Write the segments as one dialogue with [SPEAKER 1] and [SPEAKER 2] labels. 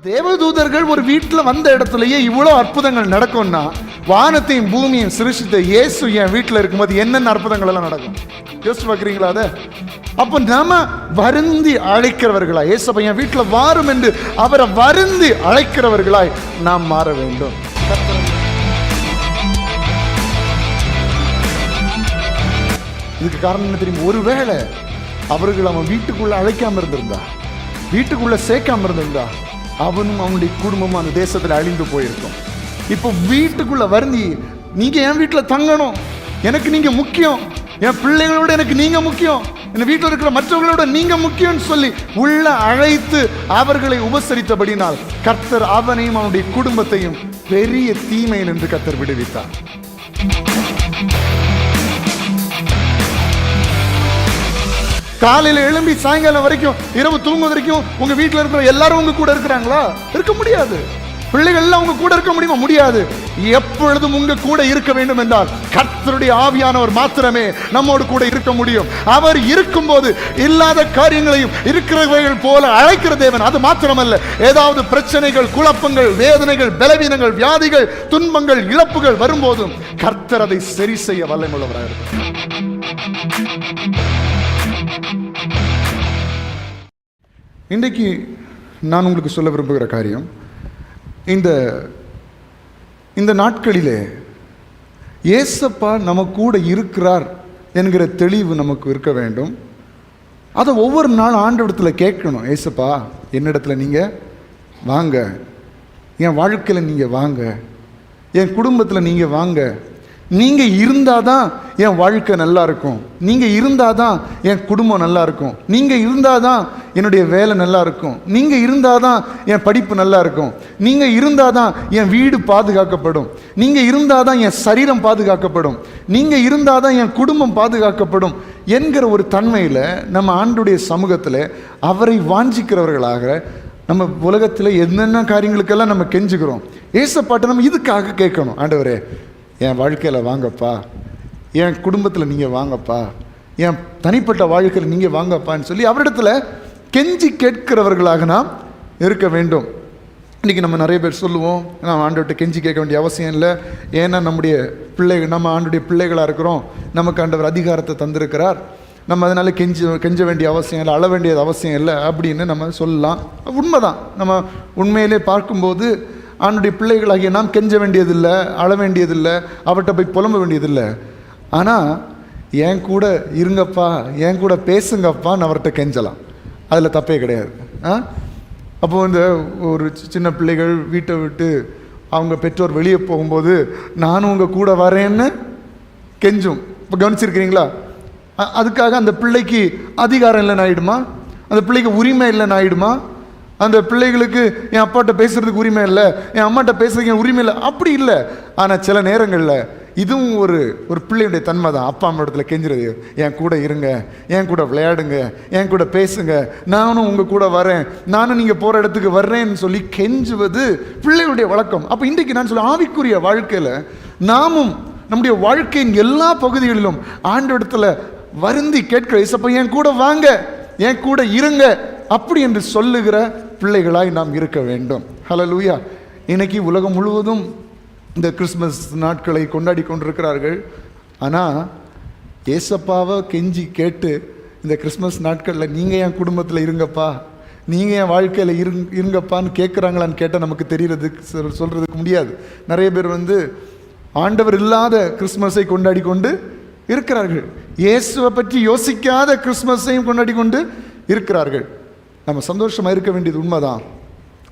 [SPEAKER 1] தேவதூதர்கள் ஒரு வீட்டில் வந்த இடத்துலயே இவ்வளோ அற்புதங்கள் நடக்கும்னா, வானத்தையும் பூமியையும் சிருஷ்டித்த இயேசு என் வீட்டில் இருக்கும்போது என்னென்ன அற்புதங்கள் எல்லாம் நடக்கும் யோசிச்சு பார்க்குறீங்களா? அதை அப்போ நாம வருந்தி அழைக்கிறவர்களாய், இயேசப்பா என் வீட்டில் வாரும் என்று அவரை வருந்தி அழைக்கிறவர்களாய் நாம் மாற வேண்டும். இதுக்கு காரணம் என்ன தெரியும்? ஒருவேளை அவர்கள் அவன் வீட்டுக்குள்ள அழைக்காம இருந்திருந்தா, வீட்டுக்குள்ள சேர்க்காம இருந்திருந்தா, அவனும் அவனுடைய குடும்பமும் அந்த தேசத்தில் அழிந்து போயிருக்கும். இப்போ வீட்டுக்குள்ள வருந்தி, நீங்க என் வீட்டில் தங்கணும், எனக்கு நீங்க முக்கியம், என் பிள்ளைகளோட எனக்கு நீங்க முக்கியம், என் வீட்டில் இருக்கிற மற்றவர்களோட நீங்க முக்கியம்னு சொல்லி உள்ள அழைத்து அவர்களை உபசரித்தபடினால் கர்த்தர் அவனையும் அவனுடைய குடும்பத்தையும் பெரிய தீமையில் என்று கர்த்தர் விடுவித்தார். காலையில எழும்பி சாயங்காலம் வரைக்கும், இரவு தூங்கும் வரைக்கும் உங்க வீட்டில் இருக்கிற எல்லாரும் உங்க கூட இருக்கிறாங்களா? இருக்க முடியாது. பிள்ளைகள் எல்லாம் உங்க கூட இருக்க முடியுமா? முடியாது. எப்பொழுதும் உங்க கூட இருக்க வேண்டும் என்றால் கர்த்தருடைய ஆவியானவர் மாத்திரமே நம்மோடு கூட இருக்க முடியும். அவர் இருக்கும்போது இல்லாத காரியங்களையும் இருக்கிறவைகள் போல அழைக்கிற தேவன். அது மாத்திரமல்ல, ஏதாவது பிரச்சனைகள், குழப்பங்கள், வேதனைகள், பலவீனங்கள், வியாதிகள், துன்பங்கள், இழப்புகள் வரும்போதும் கர்த்தர் அதை சரி செய்ய வல்லமையுள்ளவராக இருக்கிறார். இன்றைக்கு நான் உங்களுக்கு சொல்ல விரும்புகிற காரியம், இந்த நாட்களிலே இயேசப்பா நம்ம கூட இருக்கிறார் என்கிற தெளிவு நமக்கு இருக்க வேண்டும். அதை ஒவ்வொரு நாள் ஆண்டவரிடத்தில் கேட்கணும். இயேசப்பா என்னிடத்துல நீங்கள் வாங்க, என் வாழ்க்கையில் நீங்கள் வாங்க, என் குடும்பத்தில் நீங்கள் வாங்க. நீங்கள் இருந்தால் தான் என் வாழ்க்கை நல்லா இருக்கும், நீங்கள் இருந்தால் தான் என் குடும்பம் நல்லா இருக்கும், நீங்கள் இருந்தால் தான் என்னுடைய வேலை நல்லா இருக்கும், நீங்கள் இருந்தால் தான் என் படிப்பு நல்லா இருக்கும், நீங்கள் இருந்தால் தான் என் வீடு பாதுகாக்கப்படும், நீங்கள் இருந்தால் தான் என் சரீரம் பாதுகாக்கப்படும், நீங்கள் இருந்தால் தான் என் குடும்பம் பாதுகாக்கப்படும் என்கிற ஒரு தன்மையில் நம்ம ஆண்டுடைய சமூகத்தில் அவரை வாஞ்சிக்கிறவர்களாக நம்ம உலகத்தில் என்னென்ன காரியங்களுக்கெல்லாம் நம்ம கெஞ்சுக்கிறோம். ஏசப்பாட்டை நம்ம இதுக்காக கேட்கணும். ஆண்டவரே என் வாழ்க்கையில் வாங்கப்பா, என் குடும்பத்தில் நீங்கள் வாங்கப்பா, என் தனிப்பட்ட வாழ்க்கையில் நீங்கள் வாங்கப்பான்னு சொல்லி அவரிடத்துல கெஞ்சி கேட்கிறவர்களாக நாம் இருக்க வேண்டும். இன்றைக்கி நம்ம நிறைய பேர் சொல்லுவோம், நம்ம ஆண்டவர்கிட்ட கெஞ்சி கேட்க வேண்டிய அவசியம் இல்லை, ஏன்னா நம்ம ஆண்டுடைய பிள்ளைகளாக இருக்கிறோம், நமக்கு ஆண்டவர் அதிகாரத்தை தந்திருக்கிறார், நம்ம அதனால் கெஞ்ச வேண்டிய அவசியம் இல்லை, அழ வேண்டியது அவசியம் இல்லை அப்படின்னு நம்ம சொல்லலாம். உண்மைதான். நம்ம உண்மையிலே பார்க்கும்போது ஆண்டுடைய பிள்ளைகளாகிய நாம் கெஞ்ச வேண்டியதில்லை, அழ வேண்டியதில்லை, அவர்கிட்ட போய் புலம்ப வேண்டியதில்லை. ஆனால் என் கூட இருங்கப்பா, என் கூட பேசுங்கப்பான்னு அவர்கிட்ட கெஞ்சலாம். அதில் தப்பே கிடையாது. அப்போது இந்த ஒரு சின்ன பிள்ளைகள் வீட்டை விட்டு அவங்க பெற்றோர் வெளியே போகும்போது நானும் உங்கள் கூட வரேன்னு கெஞ்சும். இப்போ கவனிச்சிருக்கிறீங்களா? அதுக்காக அந்த பிள்ளைக்கு அதிகாரம் இல்லைன்னு ஆகிடுமா? அந்த பிள்ளைக்கு உரிமை இல்லைன்னு ஆகிடுமா? அந்த பிள்ளைகளுக்கு என் அப்பாட்ட பேசுறதுக்கு உரிமை இல்லை, என் அம்மாட்ட பேசுறதுக்கு உரிமை இல்லை, அப்படி இல்லை. ஆனால் சில நேரங்களில் இதுவும் ஒரு பிள்ளையுடைய தன்மை தான். அப்பா அம்மா இடத்துல கெஞ்சுறது, என் கூட இருங்க, என் கூட விளையாடுங்க, என் கூட பேசுங்க, நானும் உங்கள் கூட வரேன், நானும் நீங்கள் போகிற இடத்துக்கு வர்றேன்னு சொல்லி கெஞ்சுவது பிள்ளைகளுடைய வழக்கம். அப்போ இன்றைக்கு நான் சொல்ல ஆவிக்குரிய வாழ்க்கையில் நாமும் நம்முடைய வாழ்க்கையின் எல்லா பகுதிகளிலும் ஆண்டவரிடத்துல வருந்தி கேட்கிற, இசப்பா என் கூட வாங்க, என் கூட இருங்க அப்படி என்று சொல்லுகிற பிள்ளைகளாய் நாம் இருக்க வேண்டும். ஹல்லேலூயா. இன்னைக்கு உலகம் முழுவதும் இந்த கிறிஸ்மஸ் நாட்களை கொண்டாடி கொண்டிருக்கிறார்கள். ஆனால் ஏசப்பாவை கெஞ்சி கேட்டு இந்த கிறிஸ்மஸ் நாட்களில் நீங்கள் என் குடும்பத்தில் இருங்கப்பா, நீங்கள் என் வாழ்க்கையில் இருங்கப்பான்னு கேட்குறாங்களான்னு கேட்டால் நமக்கு தெரிகிறதுக்கு சொல்கிறதுக்கு முடியாது. நிறைய பேர் ஆண்டவர் இல்லாத கிறிஸ்மஸை கொண்டாடி கொண்டு இருக்கிறார்கள், இயேசுவை பற்றி யோசிக்காத கிறிஸ்மஸையும் கொண்டாடி கொண்டு இருக்கிறார்கள். நம்ம சந்தோஷமாக இருக்க வேண்டியது உண்மைதான்.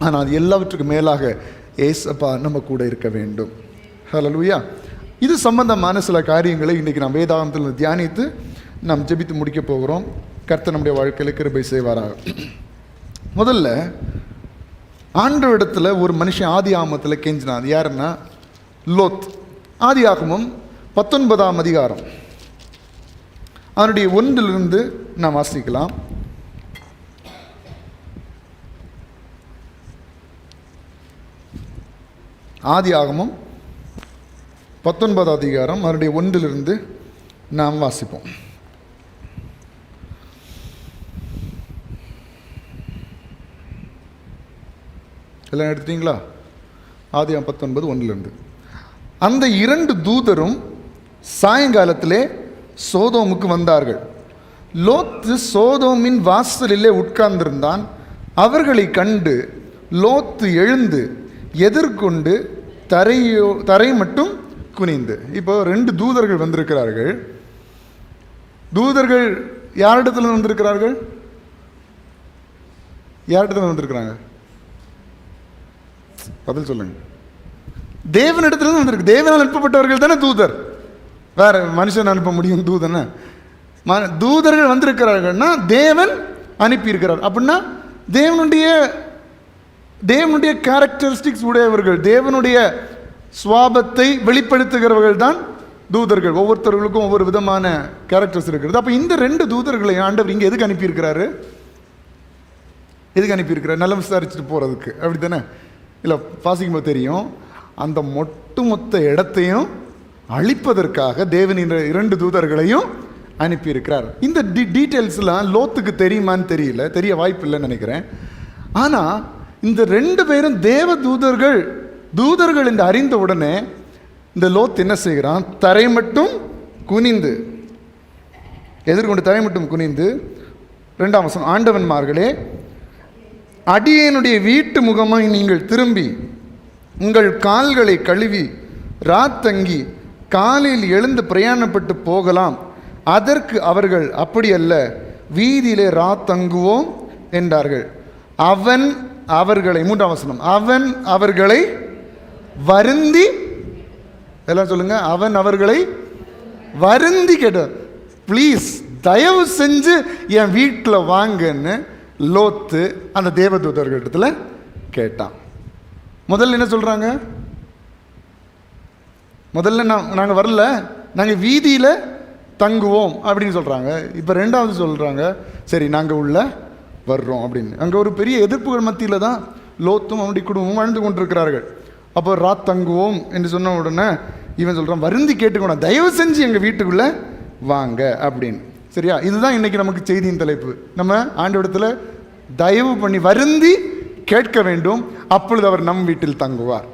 [SPEAKER 1] ஆனால் அது எல்லாவற்றுக்கும் மேலாக ஏசப்பா நம்ம கூட இருக்க வேண்டும். ஹல்லேலூயா. இது சம்பந்தமான சில காரியங்களை இன்றைக்கி நாம் வேதாகமத்தில் தியானித்து நாம் ஜெபித்து முடிக்க போகிறோம். கர்த்தர் நம்முடைய வாழ்க்கையில் கிருபை செய்வாராக. முதல்ல ஆண்டவரிடத்தில் ஒரு மனுஷன் ஆதி ஆகமத்தில் கெஞ்சினான். யாருன்னா லோத். ஆதி ஆகமம் 19ஆம் அதிகாரம் அதனுடைய 1 நாம் வாசிக்கலாம். ஆதி ஆகமம் 19ஆம் அதிகாரம் அதனுடைய 1 நாம் வாசிப்போம். எல்லாம் எடுத்துட்டீங்களா? ஆதியாகமம் 19:1. அந்த 2 தூதரும் சாயங்காலத்திலே சோதோமுக்கு வந்தார்கள். லோத்து சோதோமின் வாசலிலே உட்கார்ந்திருந்தான். அவர்களை கண்டு லோத்து எழுந்து எதிர்கொண்டு தரை மட்டும் குனிந்து. இப்போ 2 தூதர்கள் வந்திருக்கிறார்கள். தூதர்கள் யாரிடத்துல வந்திருக்கிறார்கள்? யாரிடத்துல வந்திருக்கிறாங்க? பதில் சொல்லுங்க. தேவனிடத்துல வந்திருக்கு. தேவனால் அனுப்பப்பட்டவர்கள் தானே தூதர். வேற மனுஷன் அனுப்ப முடியும் தூதனை? தூதர்கள் வந்திருக்கிறார்கள்னா தேவன் அனுப்பியிருக்கிறார். அப்படின்னா தேவனுடைய கேரக்டரிஸ்டிக்ஸ் உடையவர்கள், தேவனுடைய சுவாபத்தை வெளிப்படுத்துகிறவர்கள் தான் தூதர்கள். ஒவ்வொருத்தர்களுக்கும் ஒவ்வொரு விதமான கேரக்டர்ஸ் இருக்கிறது. அப்போ இந்த 2 தூதர்களை ஆண்டவர் இங்கே எதுக்கு அனுப்பியிருக்கிறாரு? எதுக்கு அனுப்பியிருக்கிறார்? நல்லா விசாரிச்சுட்டு போகிறதுக்கு, அப்படி தானே? இல்லை, வாசிக்கும்போது தெரியும். அந்த ஒட்டுமொத்த இடத்தையும் அழிப்பதற்காக தேவன் இந்த 2 தூதர்களையும் அனுப்பியிருக்கிறார். இந்த டீட்டெயில்ஸ்லாம் லோத்துக்கு தெரியுமான்னு தெரியல, தெரிய வாய்ப்பு இல்லைன்னு நினைக்கிறேன். ஆனால் இந்த 2 பேரும் தேவ தூதர்கள் என்று அறிந்த உடனே இந்த லோத் என்ன செய்கிறான்? தரை மட்டும் குனிந்து எதிர்கொண்டு தரை மட்டும் குனிந்து 2ஆம் வசனம், ஆண்டவன்மார்களே, அடியேனுடைய வீட்டு முகமாய் நீங்கள் திரும்பி உங்கள் கால்களை கழுவி ராத்தங்கி காலையில் எழுந்து பிரயாணப்பட்டு போகலாம். அதற்கு அவர்கள், அப்படி அல்ல, வீதியிலே ராத்தங்குவோம் என்றார்கள். அவன் அவர்களை, 3ஆம் வசனம், அவன் அவர்களை வருந்தி, எல்லாம் சொல்லுங்க, அவன் அவர்களை வருந்தி கேட்டார். ப்ளீஸ் தயவு செஞ்சு என் வீட்டில் வாங்கன்னு லோத்து அந்த தேவதூதர்களிடத்துல கேட்டான். முதல்ல என்ன சொல்றாங்க? முதல்ல நாங்கள் வரல, நாங்கள் வீதியில் தங்குவோம் அப்படின்னு சொல்கிறாங்க. இப்போ 2வது சொல்கிறாங்க, சரி நாங்கள் உள்ள வர்றோம் அப்படின்னு. அங்கே ஒரு பெரிய எதிர்ப்புகள் மத்தியில் தான் லோத்தும் அவனுடைய குடும்பமும் வாழ்ந்து கொண்டிருக்கிறார்கள். அப்போ ராத் தங்குவோம் என்று சொன்ன உடனே இவன் சொல்கிறான், வருந்தி கேட்டுக்கணும், தயவு செஞ்சு எங்கள் வீட்டுக்குள்ளே வாங்க அப்படின்னு. சரியா? இதுதான் இன்றைக்கி நமக்கு செய்தியின் தலைப்பு. நம்ம ஆண்டவரிடத்தில் தயவு பண்ணி வருந்தி கேட்க வேண்டும், அப்பொழுது அவர் நம் வீட்டில் தங்குவார்.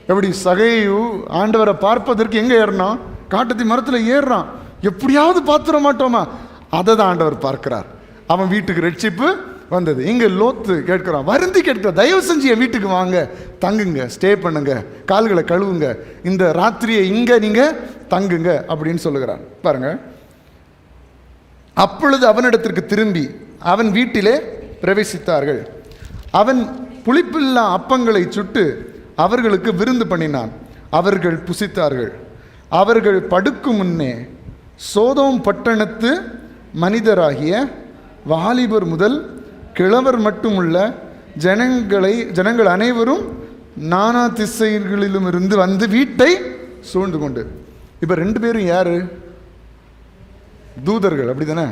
[SPEAKER 1] எப்படி சகையு ஆண்டவரை பார்ப்பதற்கு எங்கே ஏறினான்? காட்டத்தி மரத்தில் ஏறுறான். எப்படியாவது பார்த்துட மாட்டோமா? அதை தான் ஆண்டவர் பார்க்கிறார். அவன் வீட்டுக்கு ரட்சிப்பு வந்தது. இங்கே லோத்து கேட்கிறான், வருந்தி கேட்கிறான், தயவு செஞ்சு என் வீட்டுக்கு வாங்க, தங்குங்க, ஸ்டே பண்ணுங்க, கால்களை கழுவுங்க, இந்த ராத்திரியை இங்கே நீங்கள் தங்குங்க அப்படின்னு சொல்லுகிறான். பாருங்க, அப்பொழுது அவனிடத்திற்கு திரும்பி அவன் வீட்டிலே பிரவேசித்தார்கள். அவன் புளிப்பில்லா அப்பங்களை சுட்டு அவர்களுக்கு விருந்து பண்ணினான். அவர்கள் புசித்தார்கள். அவர்கள் படுக்கும் முன்னே சோதோம் பட்டணத்து மனிதராகிய வாலிபர் முதல் கிழவர் மட்டுமுள்ள ஜனங்கள் அனைவரும் நானா திசைகளிலும் இருந்து வந்து வீட்டை சூழ்ந்து கொண்டு. இப்போ 2 பேரும் யாரு? தூதர்கள், அப்படி தானே?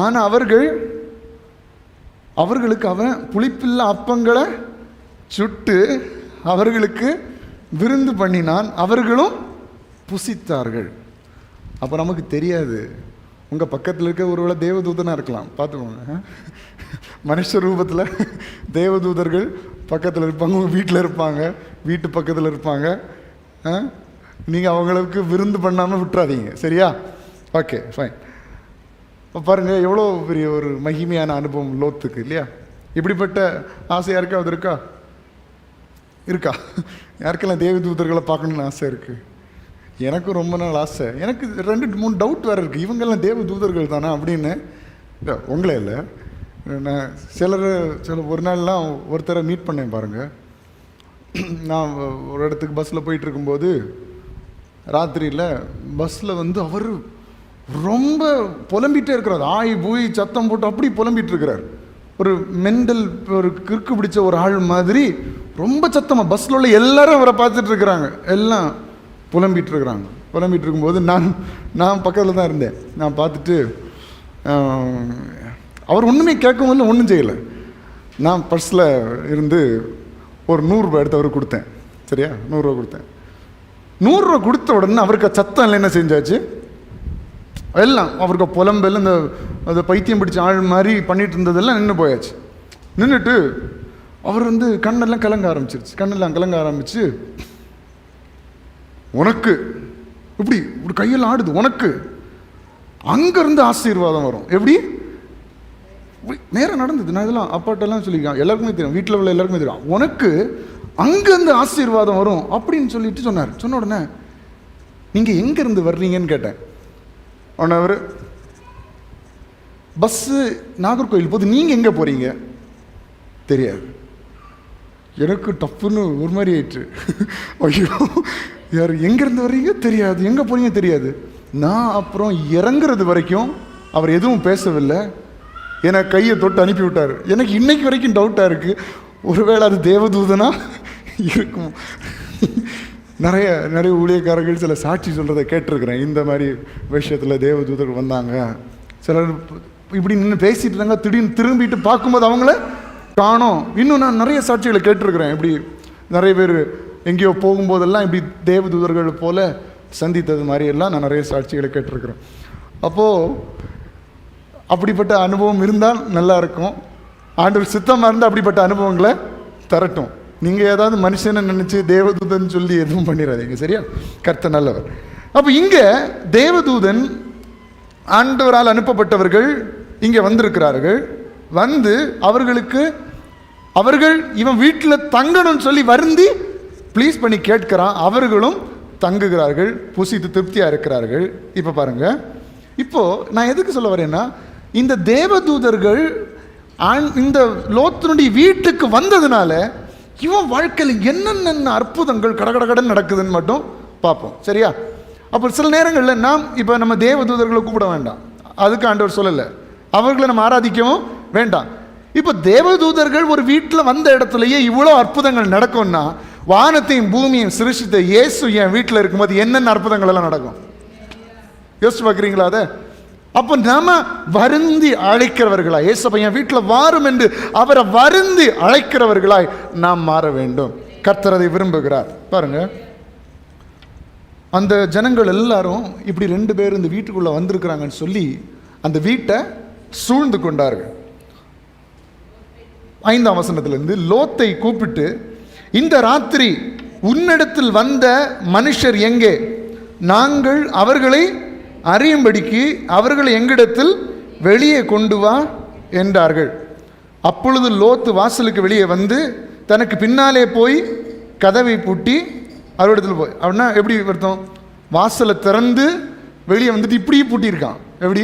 [SPEAKER 1] ஆனால் அவர்களுக்கு அவன் புளிப்பில்லா அப்பங்களை சுட்டு அவர்களுக்கு விருந்து பண்ணினான். அவர்களும் புசித்தார்கள். அப்போ நமக்கு தெரியாது, உங்கள் பக்கத்தில் இருக்க ஒருவேளை தேவதூதனாக இருக்கலாம், பார்த்துக்கோங்க. மனுஷ ரூபத்தில் தேவதூதர்கள் பக்கத்தில் இருப்பாங்க, உங்கள் வீட்டில் இருப்பாங்க, வீட்டு பக்கத்தில் இருப்பாங்க. நீங்கள் அவங்களுக்கு விருந்து பண்ணாமல் விட்டுறாதீங்க, சரியா? Okay, fine. இப்போ பாருங்கள், எவ்வளோ பெரிய ஒரு மகிமையான அனுபவம் லோத்துக்கு, இல்லையா? இப்படிப்பட்ட ஆசை யாருக்காவது இருக்கா? யாருக்கெல்லாம் தேவதூதர்களை பார்க்கணுன்னு ஆசை இருக்குது? எனக்கும் ரொம்ப நாள் ஆசை. எனக்கு 2-3 டவுட் வேறு இருக்குது, இவங்கெல்லாம் தேவதூதர்கள் தானே அப்படின்னு. உங்களே இல்லை, நான் ஒரு நாள்லாம் ஒருத்தரை மீட் பண்ணேன் பாருங்கள். நான் ஒரு இடத்துக்கு பஸ்ஸில் போயிட்டுருக்கும்போது ராத்திரியில் பஸ்ஸில் அவர் ரொம்ப புலம்பிகிட்டே இருக்கிறார். ஆய் பூய் சத்தம் போட்டு அப்படி புலம்பிகிட்டு இருக்கிறார். ஒரு மெண்டல், ஒரு கிறுக்கு பிடிச்ச ஒரு ஆள் மாதிரி ரொம்ப சத்தமாக பஸ்ஸில் உள்ள எல்லாரும் அவரை பார்த்துட்டு இருக்கிறாங்க. எல்லாம் புலம்பிகிட்டு இருக்கிறாங்க. புலம்பிகிட்டு இருக்கும்போது நான் பக்கத்தில் தான் இருந்தேன். நான் பார்த்துட்டு அவர் ஒன்றுமே கேட்கவும் இல்லை, ஒன்றும் செய்யலை. நான் பர்ஸில் இருந்து ஒரு 100 ரூபாய் எடுத்து அவருக்கு கொடுத்தேன். சரியா? 100 ரூபா கொடுத்தேன். 100 ரூபா கொடுத்த உடனே அவருக்கு சத்தம் இல்லை, என்ன செஞ்சாச்சு, எல்லாம் அவருக்கு புலம்பெல்லாம் இந்த பைத்தியம் பிடிச்ச ஆள் மாதிரி பண்ணிட்டு இருந்ததெல்லாம் நின்று போயாச்சு. நின்றுட்டு அவர் கண்ணெல்லாம் கலங்க ஆரம்பிச்சு, உனக்கு இப்படி ஒரு கையெல்லாம் ஆடுது, உனக்கு அங்கிருந்து ஆசீர்வாதம் வரும். எப்படி நேரம் நடந்தது, நான் இதெல்லாம் அப்பாட்டெல்லாம் சொல்லியிருக்கேன், எல்லாருக்குமே தெரியும், வீட்டில் உள்ள எல்லாருக்குமே தெரியும், உனக்கு அங்கேருந்து ஆசீர்வாதம் வரும் அப்படின்னு சொல்லிட்டு சொன்னார். சொன்ன உடனே நீங்கள் எங்கேருந்து வர்றீங்கன்னு கேட்டேன். உடனே அவர், பஸ்ஸு நாகர்கோவில் போது, நீங்கள் எங்கே போகிறீங்க தெரியாது. எனக்கு டப்புன்னு ஒரு மாதிரி ஆயிடுச்சு. ஐயோ, யார் எங்கேருந்து வர்றீங்க தெரியாது, எங்கே போகிறீங்க தெரியாது. நான் அப்புறம் இறங்குறது வரைக்கும் அவர் எதுவும் பேசவில்லை, என்னை கையை தொட்டு அனுப்பி விட்டார். எனக்கு இன்னைக்கு வரைக்கும் டவுட்டாக இருக்குது, ஒருவேளை அது தேவதூதனா இருக்கும். நிறைய ஊழியக்காரர்கள் சில சாட்சி சொல்கிறத கேட்டிருக்கிறேன். இந்த மாதிரி விஷயத்தில் தேவதூதர்கள் வந்தாங்க, சிலர் இப்படி நின்று பேசிட்டு இருந்தாங்க, திடீர்னு திரும்பிட்டு பார்க்கும்போது அவங்கள காணோம். இன்னும் நான் நிறைய சாட்சிகளை கேட்டிருக்கிறேன். இப்படி நிறைய பேர் எங்கேயோ போகும்போதெல்லாம் இப்படி தேவதூதர்கள் போல சந்தித்தது மாதிரியெல்லாம் நான் நிறைய சாட்சிகளை கேட்டிருக்கிறேன். அப்போது அப்படிப்பட்ட அனுபவம் இருந்தால் நல்லா இருக்கும். ஆண்டவர் சித்தமாக இருந்தால் அப்படிப்பட்ட அனுபவங்களை தரட்டும். நீங்கள் ஏதாவது மனுஷனை நினச்சி தேவதூதன் சொல்லி எதுவும் பண்ணிடாதீங்க, சரியா? கர்த்தர் நல்லவர். அப்போ இங்கே தேவதூதன், ஆண்டவரால் அனுப்பப்பட்டவர்கள் இங்கே வந்திருக்கிறார்கள். அவர்கள் இவன் வீட்டில் தங்கணும்னு சொல்லி வருந்தி ப்ளீஸ் பண்ணி கேட்கிறான். அவர்களும் தங்குகிறார்கள், புசித்து திருப்தியாக இருக்கிறார்கள். இப்போ பாருங்க, இப்போது நான் எதுக்கு சொல்ல வரேன்னா, இந்த தேவதூதர்கள் இந்த லோத்தினுடைய வீட்டுக்கு வந்ததுனால இவன் வாழ்க்கையில் என்னென்ன அற்புதங்கள் கடகடகடன் நடக்குதுன்னு மட்டும் பார்ப்போம், சரியா? அப்போ சில நேரங்களில் இப்போ நம்ம தேவதூதர்களை கூப்பிட வேண்டாம், அதுக்கு ஆண்டவர் சொல்லலை. அவர்களை நம்ம ஆராதிக்கவும் வேண்டாம். இப்போ தேவதூதர்கள் ஒரு வீட்டில் வந்த இடத்துலையே இவ்வளோ அற்புதங்கள் நடக்கும்னா, வானத்தையும் பூமியையும் சிருஷ்டித்த இயேசு என் வீட்டில் இருக்கும்போது என்னென்ன அற்புதங்கள் எல்லாம் நடக்கும் யோசிச்சு பார்க்குறீங்களா? அதை அப்போ நாம வருந்தி அழைக்கிறவர்களாய், இயேசப்பா என் வீட்டில் வாரும் என்று அவரை வருந்தி அழைக்கிறவர்களாய் நாம் மாற வேண்டும். கர்த்தர் அதை விரும்புகிறார். பாருங்க, அந்த ஜனங்கள் எல்லாரும் இப்படி 2 பேர் இந்த வீட்டுக்குள்ளே வந்திருக்கிறாங்கன்னு சொல்லி அந்த வீட்டை சூழ்ந்து கொண்டார்கள். 5ஆம் வசனத்திலிருந்து லோத்தை கூப்பிட்டு, இந்த ராத்திரி உன்னிடத்தில் வந்த மனுஷர் எங்கே? நாங்கள் அவர்களை அறியும்படிக்கு அவர்களை எங்களிடத்தில் வெளியே கொண்டு வா என்றார்கள். அப்பொழுது லோத்து வாசலுக்கு வெளியே வந்து தனக்கு பின்னாலே போய் கதவை பூட்டி அவரிடத்தில் போய், அப்படின்னா எப்படி அர்த்தம்? வாசலை திறந்து வெளியே வந்துட்டு இப்படியே பூட்டியிருக்கான். எப்படி?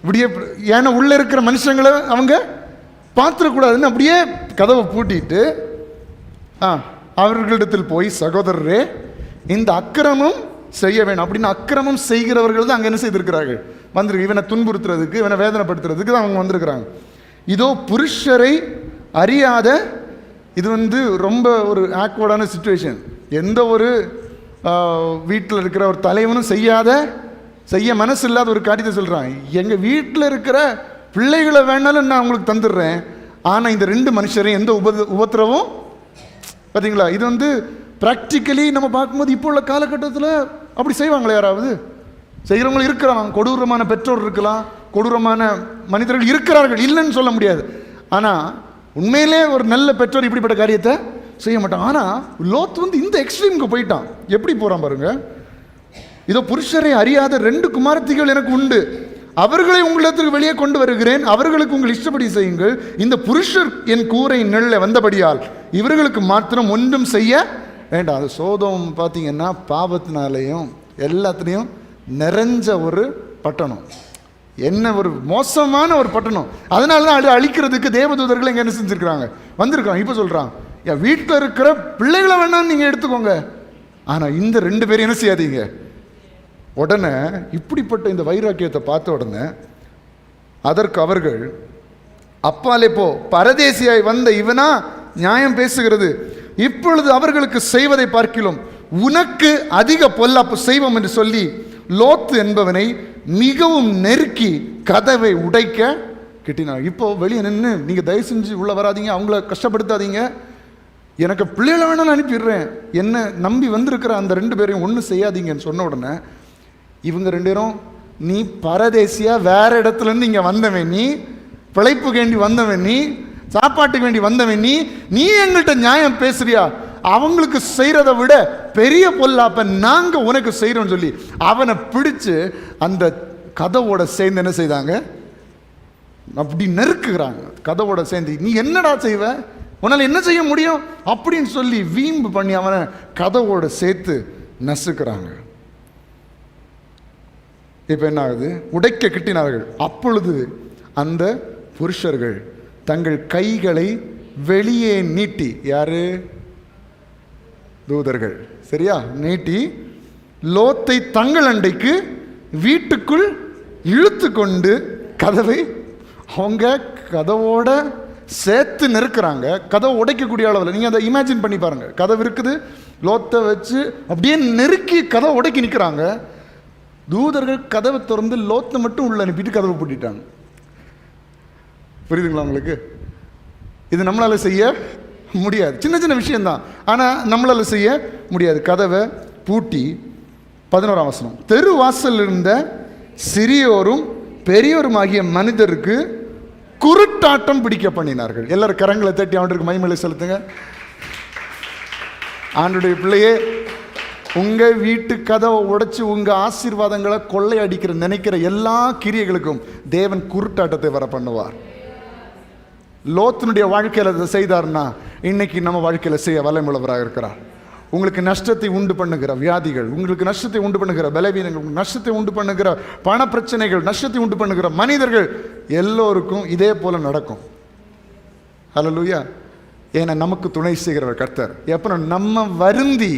[SPEAKER 1] இப்படியே, ஏன்னா உள்ளே இருக்கிற மனுஷங்களை அவங்க பார்த்துடக்கூடாதுன்னு அப்படியே கதவை பூட்டிட்டு அவர்களிடத்தில் போய், சகோதரரே, இந்த அக்கிரமம் செய்ய வேணும் அப்படின்னு, அக்கிரமம் செய்கிறவர்கள் தான் அங்கே என்ன செய்திருக்கிறார்கள்? வந்திருக்கு. இவனை துன்புறுத்துறதுக்கு, இவனை வேதனைப்படுத்துறதுக்கு தான் அவங்க வந்திருக்கிறாங்க. இதோ புருஷரை அறியாத, இது ரொம்ப ஒரு ஆக்வர்டான சிச்சுவேஷன். எந்த ஒரு வீட்டில் இருக்கிற ஒரு தலைவனும் செய்ய மனசு இல்லாத ஒரு காரியத்தை சொல்கிறான். எங்கள் வீட்டில் இருக்கிற பிள்ளைகளை வேணாலும் நான் உங்களுக்கு தந்துடுறேன், ஆனால் இந்த 2 மனுஷரையும் எந்த உபத்திரவும், பார்த்தீங்களா? இது ப்ராக்டிக்கலி நம்ம பார்க்கும்போது இப்போ உள்ள காலகட்டத்தில் அப்படி செய்வாங்களே? யாராவது செய்கிறவங்களும் இருக்கிறாங்க. கொடூரமான பெற்றோர் இருக்கலாம், கொடூரமான மனிதர்கள் இருக்கிறார்கள், இல்லைன்னு சொல்ல முடியாது. ஆனால் உண்மையிலே ஒரு நல்ல பெற்றோர் இப்படிப்பட்ட காரியத்தை செய்ய மாட்டான். ஆனால் லோத் இந்த எக்ஸ்ட்ரீமுக்கு போயிட்டான். எப்படி போகிறான் பாருங்க. இதோ புருஷரை அறியாத 2 குமாரத்திகள் எனக்கு உண்டு, அவர்களை உங்களிடத்திற்கு வெளியே கொண்டு வருகிறேன், அவர்களுக்கு உங்கள் இஷ்டப்படி செய்யுங்கள். இந்த புருஷர் என் கூரை நெல்ல வந்தபடியால் இவர்களுக்கு மாத்திரம் ஒன்றும் செய்ய வேண்டாம். அது சோதோம் பார்த்தீங்கன்னா பாவத்தினாலேயும் எல்லாத்துலேயும் நிறைஞ்ச ஒரு பட்டணம், என்ன ஒரு மோசமான ஒரு பட்டணம். அதனால தான் அது அழிக்கிறதுக்கு தேவதூதர்கள் எங்கே என்ன செஞ்சுருக்கிறாங்க, வந்திருக்காங்க. இப்போ சொல்கிறான், என் வீட்டில் இருக்கிற பிள்ளைகளை வேணான்னு நீங்கள் எடுத்துக்கோங்க, ஆனால் இந்த 2 பேரும் என்ன செய்யாதீங்க. உடனே இப்படிப்பட்ட இந்த வைராக்கியத்தை பார்த்த உடனே அதற்கு அவர்கள், அப்பாலே போ, பரதேசியாய் வந்த இவனா நியாயம் பேசுகிறது? இப்பொழுது அவர்களுக்கு செய்வதை பார்க்கிலும் உனக்கு அதிக பொல்லாப்பு செய்வோம் என்று சொல்லி லோத்து என்பவனை மிகவும் நெருக்கி கதவை உடைக்க கிட்டினார். இப்போ வெளியே நின்று, நீங்கள் தயவு செஞ்சு உள்ள வராதீங்க, அவங்கள கஷ்டப்படுத்தாதீங்க, எனக்கு பிள்ளைகளை வேணாலும் அனுப்பிடுறேன், என்ன நம்பி வந்திருக்கிற அந்த 2 பேரையும் ஒன்றும் செய்யாதீங்கன்னு சொன்ன உடனே இவங்க 2 பேரும், நீ பரதேசியா வேற இடத்துலேருந்து இங்கே வந்தவன், நீ பிழைப்பு கேண்டி வந்தவன், நீ சாப்பாட்டுக்கு வேண்டி வந்தவன் நீ எங்கள்கிட்ட நியாயம் பேசுறியா? அவங்களுக்கு செய்யறதை விட பெரிய பொல்லாப்ப நாங்க உனக்கு செய்யறோம்னு சொல்லி அவனை பிடிச்சு அந்த கதவோட சேர்ந்து என்ன செய்தாங்க, அப்படி நெருக்குறாங்க. கதவோட சேர்ந்து நீ என்னடா செய்வ, உன்னால என்ன செய்ய முடியும் அப்படின்னு சொல்லி வீம்பு பண்ணி அவனை கதவோட சேர்த்து நசுக்கிறாங்க. இப்ப என்ன ஆகுது? உடைக்க கிட்டினார்கள். அப்பொழுது அந்த புருஷர்கள் தங்கள் கைகளை வெளியே நீட்டி, யாரு? தூதர்கள், சரியா? நீட்டி லோத்தை தங்கள் அண்டைக்கு வீட்டுக்குள் இழுத்து கொண்டு கதவை அவங்க கதவோட சேர்த்து நெருக்கிறாங்க. கதவை உடைக்கக்கூடிய அளவில் நீங்கள் அதை இமேஜின் பண்ணி பாருங்க. கதவு இருக்குது, லோத்தை வச்சு அப்படியே நெருக்கி கதவை உடைக்கி நிற்கிறாங்க. தூதர்கள் கதவை திறந்து லோத்தை மட்டும் உள்ள அனுப்பிட்டு கதவை பூட்டிட்டாங்க. புரியுதுங்களா உங்களுக்கு? இது நம்மளால செய்ய முடியாது. சின்ன சின்ன விஷயம்தான், ஆனால் நம்மளால செய்ய முடியாது. கதவை பூட்டி 11ஆம் வசனம், தெரு வாசல் இருந்த சிறியோரும் பெரியோரும் ஆகிய மனிதருக்கு குருட்டாட்டம் பிடிக்க பண்ணினார்கள். எல்லாரும் கரங்களை தட்டி அவனுக்கு மகிமையை செலுத்துங்க. ஆண்டுடைய பிள்ளையே, உங்க வீட்டு கதவை உடைச்சு உங்க ஆசீர்வாதங்களை கொள்ளை அடிக்கிற நினைக்கிற எல்லா கிரியைகளுக்கும் தேவன் குருட்டாட்டத்தை வர பண்ணுவார். லோத்தினுடைய வாழ்க்கையில் அதை செய்தார்னா இன்னைக்கு நம்ம வாழ்க்கையில் செய்ய வல்லமையுள்ளவராக இருக்கிறார். உங்களுக்கு நஷ்டத்தை உண்டு பண்ணுகிற வியாதிகள், உங்களுக்கு நஷ்டத்தை உண்டு பண்ணுகிற பலவீனங்கள், நஷ்டத்தை உண்டு பண்ணுகிற பண பிரச்சனைகள், நஷ்டத்தை உண்டு பண்ணுகிற மனிதர்கள் எல்லோருக்கும் இதே போல நடக்கும். ஹல்லேலூயா. ஏன்னா நமக்கு துணை செய்கிறவர் கர்த்தர். எப்போ நம்ம வருந்தி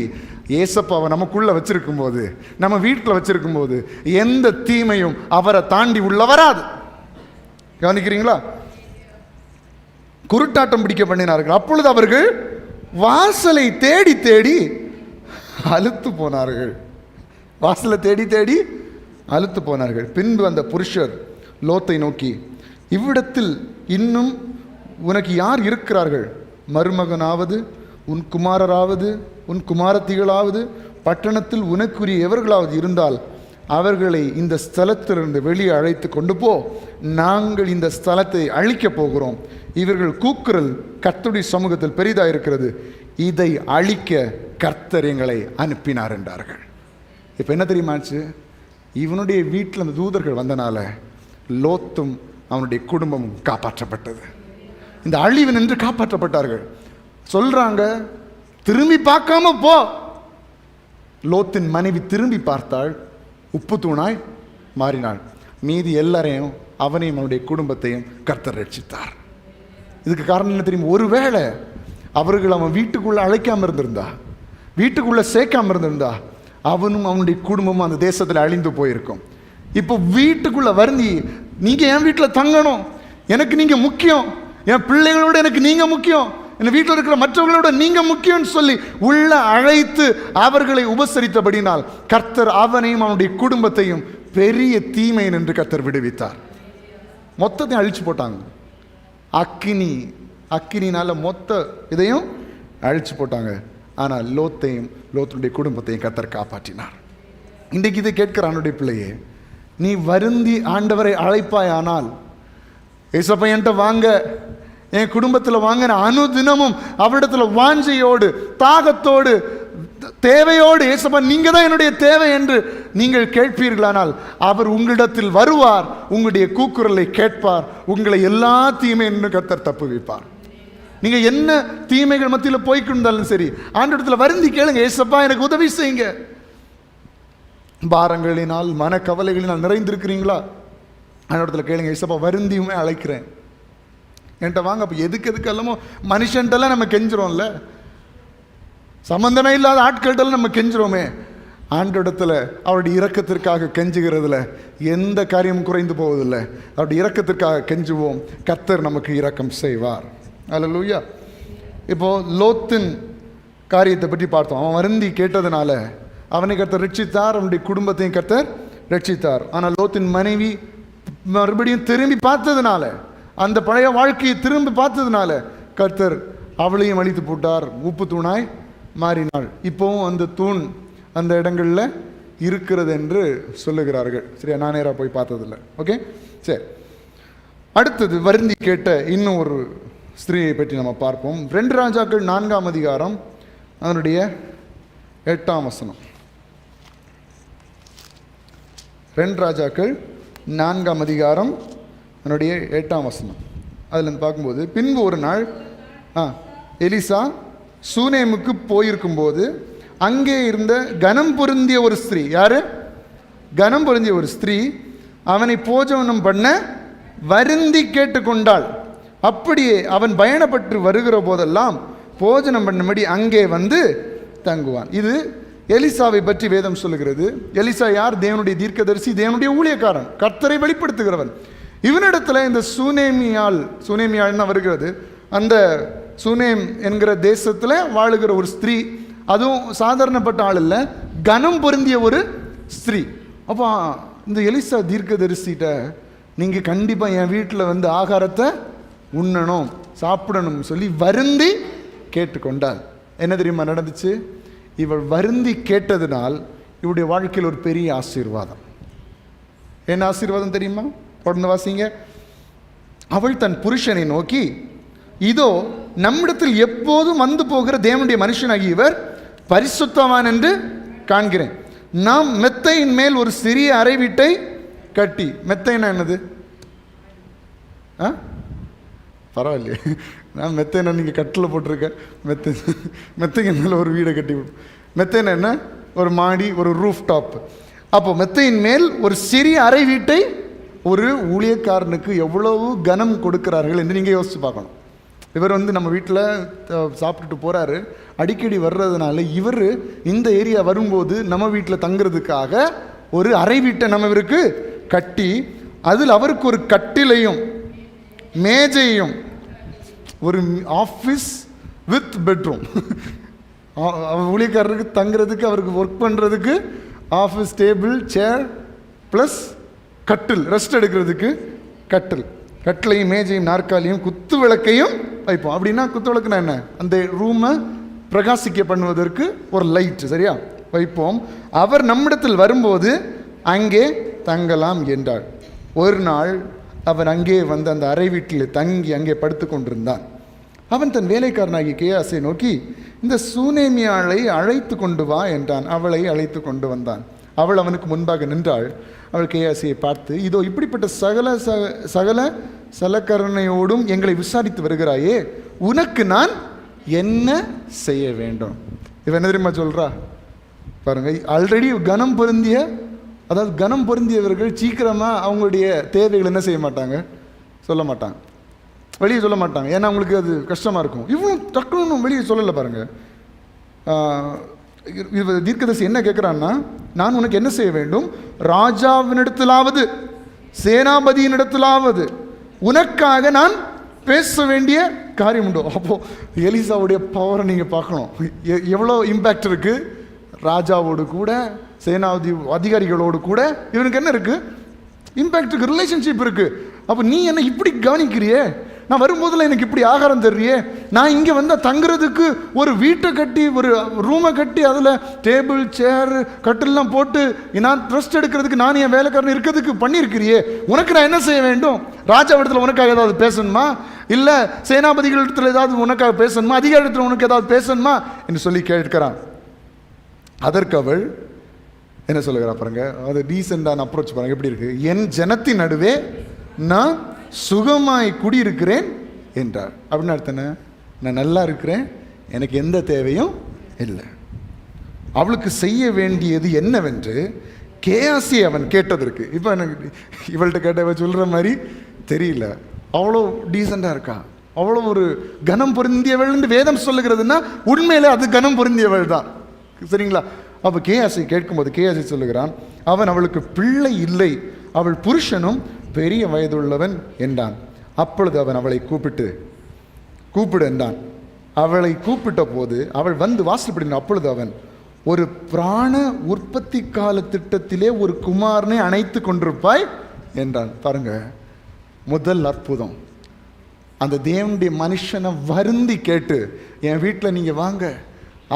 [SPEAKER 1] ஏசப்பாவை நமக்குள்ள வச்சிருக்கும் போது, நம்ம வீட்டில் வச்சிருக்கும் போது எந்த தீமையும் அவரை தாண்டி உள்ள வராது. கவனிக்கிறீங்களா? குருட்டாட்டம் பிடிக்க பண்ணினார்கள். அப்பொழுது அவர்கள் வாசலை தேடி தேடி அலுத்து போனார்கள். வாசலை தேடி தேடி அலுத்து போனார்கள். பின்பு அந்த புருஷர் லோத்தை நோக்கி, இவ்விடத்தில் இன்னும் உனக்கு யார் இருக்கிறார்கள்? மருமகனாவது, உன் குமாரராவது, உன் குமாரத்திகளாவது, பட்டணத்தில் உனக்குரிய எவர்களாவது இருந்தால் அவர்களை இந்த ஸ்தலத்திலிருந்து வெளியே அழைத்து கொண்டு போ. நாங்கள் இந்த ஸ்தலத்தை அழிக்கப் போகிறோம். இவர்கள் கூக்குரல் கர்த்தருடைய சமூகத்தில் பெரிதாக இருக்கிறது. இதை அழிக்க கர்த்தர் எங்களை அனுப்பினார் என்றார்கள். இப்போ என்ன தெரியுமாச்சு? இவனுடைய வீட்டில் அந்த தூதர்கள் வந்தனால லோத்தும் அவனுடைய குடும்பமும் காப்பாற்றப்பட்டது. இந்த அழிவு நின்று காப்பாற்றப்பட்டார்கள். சொல்றாங்க, திரும்பி பார்க்காம போ. லோத்தின் மனைவி திரும்பி பார்த்தாள், உப்பு தூணாய் மாறினாள். மீதி எல்லாரையும், அவனையும் அவனுடைய குடும்பத்தையும் கர்த்தர் ரட்சித்தார். இதுக்கு காரணம் என்ன தெரியுமா? ஒருவேளை அவர்கள் அவன் வீட்டுக்குள்ள அழைக்காம இருந்திருந்தா, வீட்டுக்குள்ள சேர்க்காம இருந்திருந்தா, அவனும் அவனுடைய குடும்பமும் அந்த தேசத்தில் அழிந்து போயிருக்கும். இப்போ வீட்டுக்குள்ள வருந்தி, நீங்க என் வீட்டில் தங்கணும், எனக்கு நீங்க முக்கியம், என் பிள்ளைகளோட எனக்கு நீங்க முக்கியம், என் வீட்டில் இருக்கிற மற்றவர்களோட நீங்க முக்கியம்னு சொல்லி உள்ள அழைத்து அவர்களை உபசரித்தபடினால் கர்த்தர் அவனையும் அவனுடைய குடும்பத்தையும் பெரிய தீமை என்று கர்த்தர் விடுவித்தார். மொத்தத்தையும் அழிச்சு போட்டாங்க. அக்கினினால மொத்த இதையும் அழிச்சு போட்டாங்க. ஆனால் லோத்தையும் லோத்துடைய குடும்பத்தையும் கர்த்தர் காப்பாற்றினார். இன்றைக்கு இதை கேட்கிற ஆண்டுடைய பிள்ளையே, நீ வருந்தி ஆண்டவரை அழைப்பாயானால், ஏசப்பா என்கிட்ட வாங்க, என் குடும்பத்தில் வாங்க, அனுதினமும் அவரிடத்தில் வாஞ்சையோடு தாகத்தோடு தேவையோடு, ஏசப்பா நீங்க தான் என்னுடைய தேவை என்று நீங்கள் கேட்பீர்களானால் அவர் உங்களிடத்தில் வருவார், உங்களுடைய கூக்குரலை கேட்பார், உங்களை எல்லா தீமை என்று கர்த்தர் தப்புவிப்பார். நீங்க என்ன தீமைகள் மத்தியில் போய்க்கொண்டாலும் சரி, ஆண்டவரிடத்தில் வருந்தி கேளுங்க, ஏசப்பா எனக்கு உதவி செய்யுங்க. பாரங்களினால் மன கவலைகளினால் நிறைந்திருக்கிறீங்களா? ஆண்டவரிடத்தில் கேளுங்க, ஏசப்பா வருந்தியுமே அழைக்கிறேன், என்கிட்ட வாங்க. அப்போ எதுக்கு எல்லாமோ மனுஷன்ட்டெல்லாம் நம்ம கெஞ்சிரோம்ல, சம்பந்தமே இல்லாத ஆட்கள்கிட்ட நம்ம கெஞ்சிரோமே. ஆண்டவரிடத்தில் அவருடைய இரக்கத்திற்காக கெஞ்சுகிறதுல எந்த காரியமும் குறைந்து போவதில்லை. அவருடைய இரக்கத்திற்காக கெஞ்சுவோம், கர்த்தர் நமக்கு இரக்கம் செய்வார். அல்லேலூயா. இப்போ லோத்தின் காரியத்தை பற்றி பார்த்தோம். அவன் வருந்தி கேட்டதுனால அவனை கர்த்தர் ரட்சித்தார், அவனுடைய குடும்பத்தையும் கர்த்தர் ரட்சித்தார். ஆனால் லோத்தின் மனைவி மறுபடியும் திரும்பி பார்த்ததுனால, அந்த பழைய வாழ்க்கையை திரும்பி பார்த்ததுனால கர்த்தர் அவளையும் அழித்து போட்டார், உப்பு தூணாய் மாறினாள். இப்போவும் அந்த தூண் அந்த இடங்களில் இருக்கிறது என்று சொல்லுகிறார்கள். சரியா? நான் நேராக போய் பார்த்ததில்லை. ஓகே, சரி. அடுத்தது வருந்தி கேட்ட இன்னும் ஒரு ஸ்திரீயை பற்றி நம்ம பார்ப்போம். 2 ராஜாக்கள் 4ஆம் அதிகாரம் அதனுடைய 8ஆம் வசனம். 2 ராஜாக்கள் 4ஆம் அதிகாரம் அதனுடைய 8ஆம் வசனம். அதில் பார்க்கும்போது, பின்பு ஒரு நாள் எலிசா சூனேமுக்கு போயிருக்கும்போது அங்கே இருந்த கனம் பொருந்திய ஒரு ஸ்திரீ, யாரு? கனம் பொருந்திய ஒரு ஸ்திரீ அவனை போஜனம் பண்ண வருந்தி கேட்டுக்கொண்டாள். அப்படியே அவன் பயணப்பட்டு வருகிற போதெல்லாம் போஜனம் பண்ணும்படி அங்கே வந்து தங்குவான். இது எலிசாவை பற்றி வேதம் சொல்லுகிறது. எலிசா யார்? தேவனுடைய தீர்க்கதரிசி, தேவனுடைய ஊழியக்காரன், கர்த்தரை வெளிப்படுத்துகிறவன். இவனிடத்தில் இந்த சூனேமியாள்னா வருகிறது. அந்த சூனேம் என்கிற தேசத்தில் வாழுகிற ஒரு ஸ்திரீ, அதுவும் சாதாரணப்பட்ட ஆள் இல்லை, கனம் பொருந்திய ஒரு ஸ்திரீ. அப்போ இந்த எலிசா தீர்க்கதரிசிட்ட, நீங்கள் கண்டிப்பாக என் வீட்டில் வந்து ஆகாரத்தை உண்ணணும், சாப்பிடணும் சொல்லி வருந்தி கேட்டுக்கொண்டாள். என்ன தெரியுமா நடந்துச்சு? இவள் வருந்தி கேட்டதினால் இவருடைய வாழ்க்கையில் ஒரு பெரிய ஆசீர்வாதம். என்ன ஆசீர்வாதம் தெரியுமா? தொடர்ந்து வாசிங்க. அவள் தன் புருஷனை நோக்கி, இதோ நம்மிடத்தில் எப்போதும் வந்து போகிற தேவனுடைய மனுஷனாகி இவர் பரிசுத்தவான் என்று காண்கிறேன். நாம் மெத்தையின் மேல் ஒரு சிறிய அறை வீட்டை கட்டி. மெத்தைன்னா என்னது? பரவாயில்லையே, நான் மெத்தைனா நீங்கள் கட்டில் போட்டிருக்கேன். மெத்தைக்கு மேலே ஒரு வீடை கட்டி. மெத்தைனா என்ன? ஒரு மாடி, ஒரு ரூஃப் டாப். அப்போ மெத்தையின் மேல் ஒரு சிறிய அறை வீட்டை. ஒரு ஊழியக்காரனுக்கு எவ்வளவு கனம் கொடுக்கிறார்கள் என்று நீங்கள் யோசித்து பார்க்கணும். இவர் வந்து நம்ம வீட்டில் சாப்பிட்டுட்டு போகிறாரு, அடிக்கடி வர்றதுனால இவர் இந்த ஏரியா வரும்போது நம்ம வீட்டில் தங்குறதுக்காக ஒரு அறை வீட்டை நம்ம இவருக்கு கட்டி, அதில் அவருக்கு ஒரு கட்டிலையும் மேஜையும், ஒரு ஆஃபீஸ் வித் பெட்ரூம். ஊழியக்காரருக்கு தங்குறதுக்கு, அவருக்கு ஒர்க் பண்ணுறதுக்கு ஆஃபீஸ் டேபிள், சேர் ப்ளஸ் கட்டில், ரெஸ்ட் எடுக்கிறதுக்கு கட்டில், கட்டிலையும் மேஜையும் நாற்காலியும் குத்து விளக்கையும் வைப்போம். அப்படின்னா குத்து விளக்குனா என்ன? அந்த ரூமை பிரகாசிக்க பண்ணுவதற்கு ஒரு லைட், சரியா, வைப்போம். அவர் நம்மிடத்தில் வரும்போது அங்கே தங்கலாம் என்றாள். ஒரு நாள் அவன் அங்கே வந்து அந்த அறை வீட்டில் தங்கி அங்கே படுத்து கொண்டிருந்தான். அவன் தன் வேலைக்காரனாகி கேயாசை நோக்கி, இந்த சூனேமியாளை அழைத்து கொண்டு வா என்றான். அவளை அழைத்து கொண்டு வந்தான். அவள் அவனுக்கு முன்பாக நின்றாள். அவள் கேயாசியை பார்த்து, இதோ இப்படிப்பட்ட சகல சலக்கரணையோடும் எங்களை விசாரித்து வருகிறாயே, உனக்கு நான் என்ன செய்ய வேண்டும்? இவன் என்ன தெரியுமா சொல்றா பாருங்க. ஆல்ரெடி கனம் பொருந்திய, அதாவது கனம் பொருந்தியவர்கள் சீக்கிரமாக அவங்களுடைய தேவைகள் என்ன செய்ய மாட்டாங்க, சொல்ல மாட்டாங்க, வெளியே சொல்ல மாட்டாங்க. ஏன்னா அவங்களுக்கு அது கஷ்டமாக இருக்கும். இவனும் டக்குன்னு வெளியே சொல்லலை பாருங்கள். தீர்க்கதரிசி என்ன கேட்குறான்னா, நான் உனக்கு என்ன செய்ய வேண்டும்? ராஜாவினிடத்திலாவது சேனாபதியினிடத்திலாவது உனக்காக நான் பேச வேண்டிய காரியம் உண்டு. அப்போது எலிசாவுடைய பவரை நீங்கள் பார்க்கணும். எவ்வளோ இம்பேக்ட் இருக்குது. ராஜாவோடு கூட, சேனாபதி அதிகாரிகளோடு கூட இவனுக்கு என்ன இருக்குது? இம்பேக்ட் இருக்குது, ரிலேஷன்ஷிப் இருக்குது. அப்போ நீ என்ன இப்படி கவனிக்கிறியே? நான் வரும்போதில் எனக்கு இப்படி ஆகாரம் தர்றியே, நான் இங்கே வந்தால் தங்குறதுக்கு ஒரு வீட்டை கட்டி, ஒரு ரூமை கட்டி, அதில் டேபிள் சேர் கட்டிலாம் போட்டு நான் ரெஸ்ட் எடுக்கிறதுக்கு நான் என் வேலைக்காரன் இருக்கிறதுக்கு பண்ணியிருக்கிறியே, உனக்கு நான் என்ன செய்ய வேண்டும்? ராஜாவிடத்தில் உனக்காக ஏதாவது பேசணுமா? இல்லை சேனாபதிகளிடத்தில் ஏதாவது உனக்காக பேசணுமா? அதிகாரத்தில் உனக்கு ஏதாவது பேசணுமா என்று சொல்லி கேட்கிறான். அதற்கு அவள் என்ன சொல்லுகிறா பாருங்க. அது டீசெண்டான அப்ரோச் பாருங்க எப்படி இருக்கு. என் ஜனத்தின் நடுவே நான் சுகமாய் குடியிருக்கிறேன் என்றார். அப்படின்னு அர்த்தம் என்ன? நான் நல்லா இருக்கிறேன், எனக்கு எந்த தேவையும் இல்லை. அவளுக்கு செய்ய வேண்டியது என்னவென்று கேயாசி அவன் கேட்டதற்கு, இப்போ எனக்கு இவள்கிட்ட கேட்டவ சொல்கிற மாதிரி தெரியல. அவ்வளோ டீசெண்டாக இருக்கா, அவ்வளோ ஒரு கனம் பொருந்தியவள் என்று வேதம் சொல்லுகிறதுன்னா உண்மையிலே அது கனம் பொருந்தியவள் தான், சரிங்களா? அப்போ கேயாசி கேட்கும்போது கேயாசி சொல்லுகிறான், அவன் அவளுக்கு பிள்ளை இல்லை, அவள் புருஷனும் பெரிய வயதுள்ளவன் என்றான். அப்பொழுது அவன் அவளை கூப்பிடு என்றான். அவளை கூப்பிட்ட போது அவள் வந்து வாசல்படினாள். அப்பொழுது அவன், ஒரு பிராண உற்பத்தி கால திட்டத்திலே ஒரு குமாரனை அணைத்து கொண்டிருப்பாய் என்றான். பாருங்க, முதல் அற்புதம். அந்த தேவனுடைய மனுஷனை வருந்தி கேட்டு, என் வீட்டில் நீங்கள் வாங்க,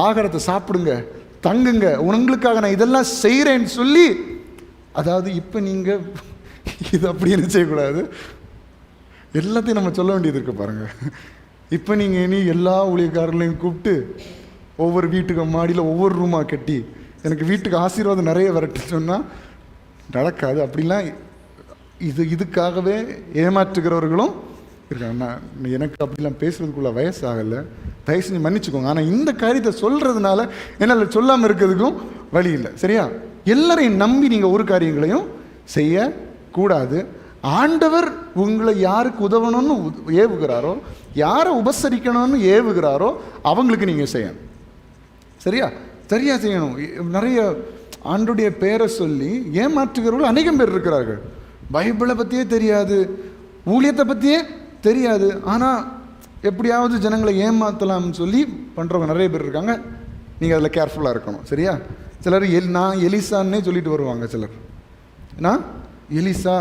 [SPEAKER 1] ஆகாரத்தை சாப்பிடுங்க, தங்குங்க, உங்களுக்காக நான் இதெல்லாம் செய்கிறேன்னு சொல்லி, அதாவது இப்போ நீங்கள் இது அப்படி என்ன செய்யக்கூடாது, எல்லாத்தையும் நம்ம சொல்ல வேண்டியது இருக்கு பாருங்கள். இப்போ நீங்கள் இனி எல்லா ஊழியக்காரர்களையும் கூப்பிட்டு ஒவ்வொரு வீட்டுக்கு மாடியில் ஒவ்வொரு ரூமாக கட்டி எனக்கு வீட்டுக்கு ஆசீர்வாதம் நிறைய வரட்டு சொன்னால் நடக்காது. அப்படிலாம் இதுக்காகவே ஏமாற்றுகிறவர்களும் இருக்காங்க. நான் எனக்கு அப்படிலாம் பேசுறதுக்குள்ள வயசு ஆகலை, தயவு செஞ்சு மன்னிச்சுக்கோங்க. ஆனால் இந்த காரியத்தை சொல்கிறதுனால என்னால் சொல்லாமல் இருக்கிறதுக்கும் வழி இல்லை. சரியா? எல்லாரையும் நம்பி நீங்கள் ஒரு காரியங்களையும் செய்யக்கூடாது. ஆண்டவர் உங்களை யாருக்கு உதவணும்னு ஏவுகிறாரோ, யாரை உபசரிக்கணும்னு ஏவுகிறாரோ அவங்களுக்கு நீங்கள் செய்யணும். சரியா? சரியாக செய்யணும். நிறைய ஆண்டுடைய பேரை சொல்லி ஏமாற்றுகிறவர்கள் அநேகம் பேர் இருக்கிறார்கள். பைபிளை பற்றியே தெரியாது, ஊழியத்தை பற்றியே தெரியாது, ஆனால் எப்படியாவது ஜனங்களை ஏமாற்றலாம்னு சொல்லி பண்ணுறவங்க நிறைய பேர் இருக்காங்க. நீங்கள் அதில் கேர்ஃபுல்லாக இருக்கணும். சரியா? சிலர் நான் எலிசான்னே சொல்லிட்டு வருவாங்க. சிலர் நான் எலிசா,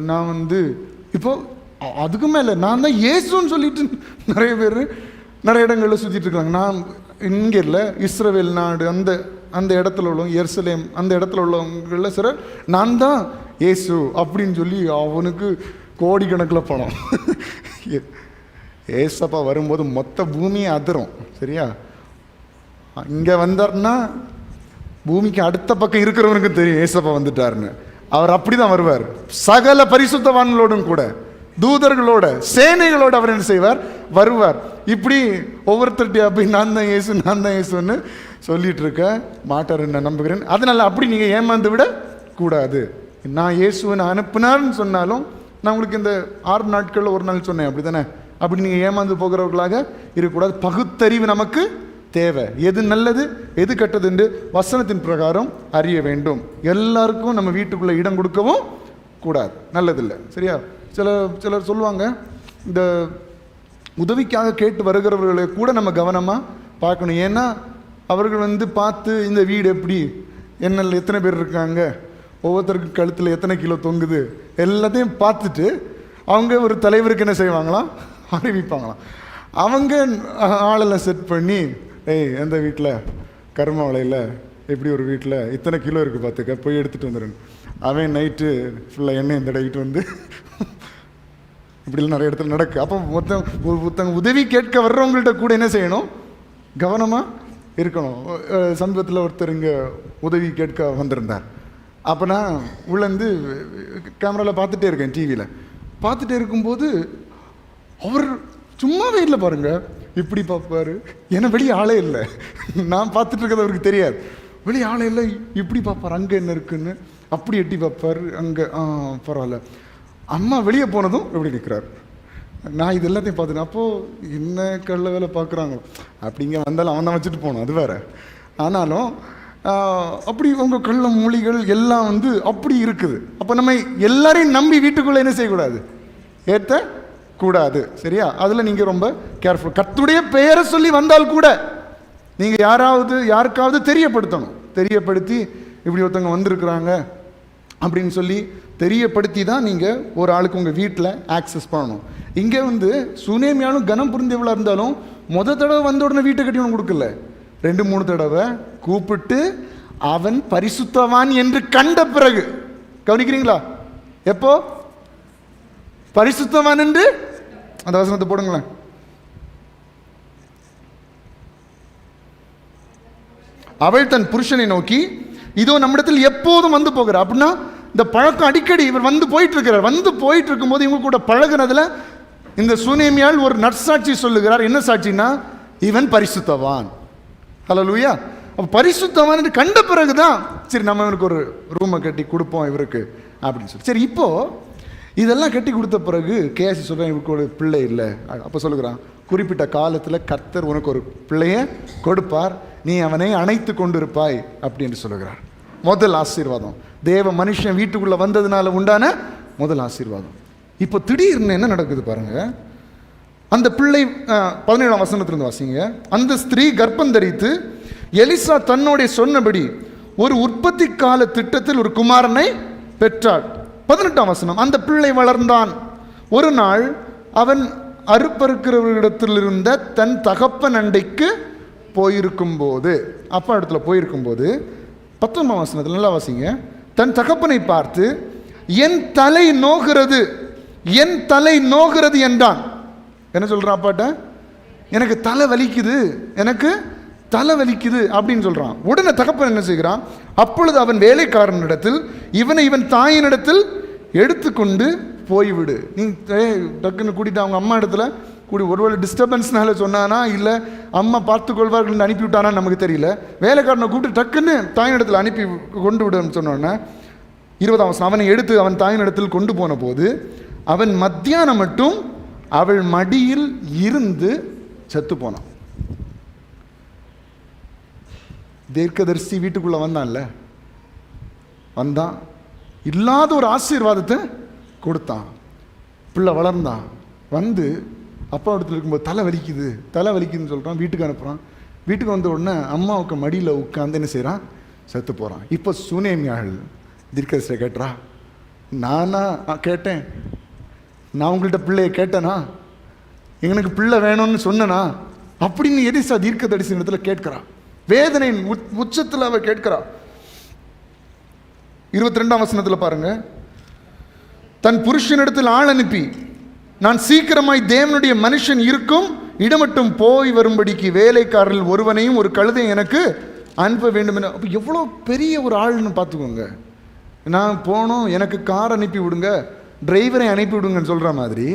[SPEAKER 1] நான் இப்போது அதுக்கு மேலே நான் தான் இயேசுன்னு சொல்லிட்டு நிறைய பேர் நிறைய இடங்களில் சுற்றிட்டு இருக்காங்க. நான் இங்கே இல்லை, இஸ்ரவேல் நாடு அந்த அந்த இடத்துல உள்ளவங்க, எருசலேம் அந்த இடத்துல உள்ளவங்கள சிலர் நான் தான் இயேசு அப்படின்னு சொல்லி அவனுக்கு கோடிக்கணக்கில் பணம். ஏசப்பா வரும்போது மொத்த பூமியை அதிரும். சரியா? இங்கே வந்தார்னா பூமிக்கு அடுத்த பக்கம் இருக்கிறவனுக்கு தெரியும் ஏசப்பா வந்துட்டாருன்னு. அவர் அப்படி தான் வருவார். சகல பரிசுத்தவான்களோடும் கூட, தூதர்களோட, சேனைகளோட அவர் என்ன செய்வார்? வருவார். இப்படி ஒவ்வொருத்தருடைய அப்படி நான் தான் இயேசு, நான் தான் இயேசுன்னு சொல்லிட்டு இருக்க மாட்டார் நான் நம்புகிறேன். அதனால அப்படி நீங்கள் ஏமாந்து விட கூடாது. நான் இயேசுவை அனுப்பினார்னு சொன்னாலும் நான் உங்களுக்கு இந்த 6 நாட்களில் ஒரு நாள் சொன்னேன், அப்படி தானே? அப்படி நீங்கள் ஏமாந்து போகிறவர்களாக இருக்கக்கூடாது. பகுத்தறிவு நமக்கு தேவை. எது நல்லது எது கெட்டது என்று வசனத்தின் பிரகாரம் அறிய வேண்டும். எல்லாருக்கும் நம்ம வீட்டுக்குள்ளே இடம் கொடுக்கவும் கூடாது, நல்லதில்லை. சரியா? சிலர் சொல்லுவாங்க, இந்த உதவிக்காக கேட்டு வருகிறவர்களை கூட நம்ம கவனமாக பார்க்கணும். ஏன்னா அவர்கள் பார்த்து இந்த வீடு எப்படி, என்னல் எத்தனை பேர் இருக்காங்க, ஒவ்வொருத்தருக்கு கழுத்தில் எத்தனை கிலோ தொங்குது, எல்லாத்தையும் பார்த்துட்டு அவங்க ஒரு தலைவருக்கு என்ன செய்வாங்களாம்? அறிவிப்பாங்களாம். அவங்க ஆளெல்லாம் செட் பண்ணி, எந்த வீட்டில் கருமாவளையில் எப்படி ஒரு வீட்டில் இத்தனை கிலோ இருக்குது பார்த்துக்க, போய் எடுத்துகிட்டு வந்துடுங்க. அவன் நைட்டு ஃபுல்லாக எண்ணெய் தடவிட்டு இப்படிலாம் நிறைய இடத்துல நடக்கு. அப்போ ஒருத்தங்க உதவி கேட்க வர்றவங்கள்ட்ட கூட என்ன செய்யணும்? கவனமாக இருக்கணும். சமீபத்தில் ஒருத்தர் இங்கே உதவி கேட்க வந்திருந்தார். அப்போ நான் உள்ளேருந்து கேமராவில் பார்த்துட்டே இருக்கேன், டிவியில் பார்த்துட்டே இருக்கும்போது அவர் சும்மாவே இல்லை பாருங்க, இப்படி பார்ப்பார். ஏன்னா வெளியே ஆளே இல்லை, நான் பார்த்துட்டு இருக்கிறது அவருக்கு தெரியாது. வெளியே ஆளே இல்லை, இப்படி பார்ப்பார், அங்கே என்ன இருக்குன்னு அப்படி எட்டி பார்ப்பார். அங்கே பரவாயில்ல. அம்மா வெளியே போனதும் எப்படி நிற்கிறார். நான் இது எல்லாத்தையும் பார்த்துட்டேன். அப்போது என்ன கள்ள வேலை பார்க்குறாங்க, அப்படிங்க வந்தாலும் அவன் தான் வச்சுட்டு போகணும், அது வேறு. ஆனாலும் அப்படி உங்கள் கள்ள மொழிகள் எல்லாம் அப்படி இருக்குது. அப்போ நம்ம எல்லாரையும் நம்பி வீட்டுக்குள்ளே என்ன செய்யக்கூடாது? ஏற்றக்கூடாது. சரியா? அதில் நீங்கள் ரொம்ப கேர்ஃபுல். கர்த்தருடைய பெயரை சொல்லி வந்தால் கூட நீங்கள் யாருக்காவது தெரியப்படுத்தணும். தெரியப்படுத்தி இப்படி ஒருத்தவங்க வந்திருக்கிறாங்க அப்படின்னு சொல்லி தெரியப்படுத்தி தான் நீங்கள் ஒரு ஆளுக்கு உங்கள் வீட்டில் ஆக்சஸ் பண்ணணும். இங்கே சுனேமியாலும் கனம் புரிந்தவளாக இருந்தாலும் தடவை வந்த உடனே வீட்டை கட்டி ஒன்று கொடுக்கல, 2-3 தடவை கூப்பிட்டு அவன் பரிசுத்தவான் என்று கண்ட பிறகு. கவனிக்கிறீங்களா? எப்போ பரிசுத்தவான் என்று அந்த வசனத்தை போடுங்களேன். அவள் தன் புருஷனை நோக்கி, இதோ நம்மிடத்தில் எப்போதும் வந்து போகிறார். அப்படின்னா இந்த பழக்கம் அடிக்கடி இவர் போயிட்டு இருக்கிறார். போயிட்டு இருக்கும்போது இவங்க கூட பழகுனதுல இந்த சுனேமியால் ஒரு நற்சாட்சி சொல்லுகிறார். என்ன சாட்சினா, இவன் பரிசுத்தவான். ஹல்லேலூயா. அப்போ பரிசுத்தவான் என்று கண்ட பிறகுதான் சரி நம்ம இவனுக்கு ஒரு ரூமை கட்டி கொடுப்போம் இவருக்கு அப்படின்னு சொல்லி. சரி, இப்போ இதெல்லாம் கட்டி கொடுத்த பிறகு கேசி சொல்கிறேன், இவருக்கு ஒரு பிள்ளை இல்லை. அப்போ சொல்லுகிறான், குறிப்பிட்ட காலத்தில் கர்த்தர் உனக்கு ஒரு பிள்ளையை கொடுப்பார், நீ அவனை அணைத்து கொண்டிருப்பாய் அப்படின்னு சொல்லுகிறார். முதல் ஆசீர்வாதம் தேவ மனுஷன் வீட்டுக்குள்ளே வந்ததுனால உண்டான முதல் ஆசீர்வாதம். இப்போ திடீர்னு என்ன நடக்குது பாருங்க. அந்த பிள்ளை 17ஆம் வசனத்திலிருந்து வாசிங்க. அந்த ஸ்திரீ கர்ப்பம் தரித்து எலிசா தன்னோட சொன்னபடி ஒரு உற்பத்தி கால திட்டத்தில் ஒரு குமாரனை பெற்றாள். 18ஆம் வசனம். அந்த பிள்ளை வளர்ந்தான். ஒரு நாள் அவன் அறுப்பறுக்கிறவரிடத்தில் இருந்த தன் தகப்பன் அண்டைக்கு போயிருக்கும் போது, அப்பா இடத்துல போயிருக்கும் போது 19ஆம் வசனத்தில் நல்லா வாசிங்க. தன் தகப்பனை பார்த்து, என் தலை நோகிறது, என் தலை நோகிறது என்றான். என்ன சொல்கிறான் அப்பாட்ட? எனக்கு தலை வலிக்குது, எனக்கு தலை வலிக்குது அப்படின்னு சொல்கிறான். உடனே தகப்பன் என்ன செய்கிறான்? அப்பொழுது அவன் வேலைக்காரனிடத்தில் இவன் தாயினிடத்தில் எடுத்துக்கொண்டு போய்விடு. நீ டக்குன்னு கூட்டிட்டு அவங்க அம்மா இடத்துல கூடி, ஒருவேளை டிஸ்டர்பன்ஸ்னால சொன்னானா இல்லை அம்மா பார்த்துக்கொள்வார்கள் அனுப்பிவிட்டானா நமக்கு தெரியல. வேலைக்காரனை கூப்பிட்டு டக்குன்னு தாயினிடத்தில் அனுப்பி கொண்டு விடுன்னு சொன்னோன்னே 20ஆம் வசனம், அவனை எடுத்து அவன் தாயினிடத்தில் கொண்டு போன போது அவன் மத்தியானம் மட்டும் அவள் மடியில் இருந்து செத்து போனான். தீர்க்கதரிசி வீட்டுக்குள்ள வந்தான்ல, வந்தான், இல்லாத ஒரு ஆசீர்வாதத்தை கொடுத்தான். பிள்ளை வளர்ந்தான். வந்து அப்பா இடத்துல இருக்கும்போது தலை வலிக்குதுன்னு சொல்கிறான். வீட்டுக்கு அனுப்புகிறான். வீட்டுக்கு வந்த உடனே அம்மாவுக்கு மடியில் உட்காந்து என்ன செய்கிறான்? செத்து போகிறான். இப்போ சுனேமியாள் தீர்க்கதரிசியை கேட்டுறா, நானா கேட்டேன்? நான் உங்கள்கிட்ட பிள்ளைய கேட்டேனா? எனக்கு பிள்ளை வேணும்னு சொன்னனா? அப்படின்னு எலிசா தீர்க்கதரிசி இடத்துல கேட்கிறா. வேதனையின் உச்சத்தில் அவ கேட்கிறா. 22ஆம் வசனத்தில் பாருங்க, தன் புருஷனிடத்தில் ஆள் அனுப்பி நான் சீக்கிரமாய் தேவனுடைய மனுஷன் இருக்கும் இடமட்டும் போய் வரும்படிக்கு வேலைக்காரர்கள் ஒருவனையும் ஒரு கழுதையும் எனக்கு அனுப்ப வேண்டும் என. அப்போ எவ்வளோ பெரிய ஒரு ஆள்னு பார்த்துக்கோங்க. நான் போனோம், எனக்கு கார் அனுப்பி விடுங்க, டிரைவரை அனுப்பி விடுங்கன்னு சொல்கிற மாதிரி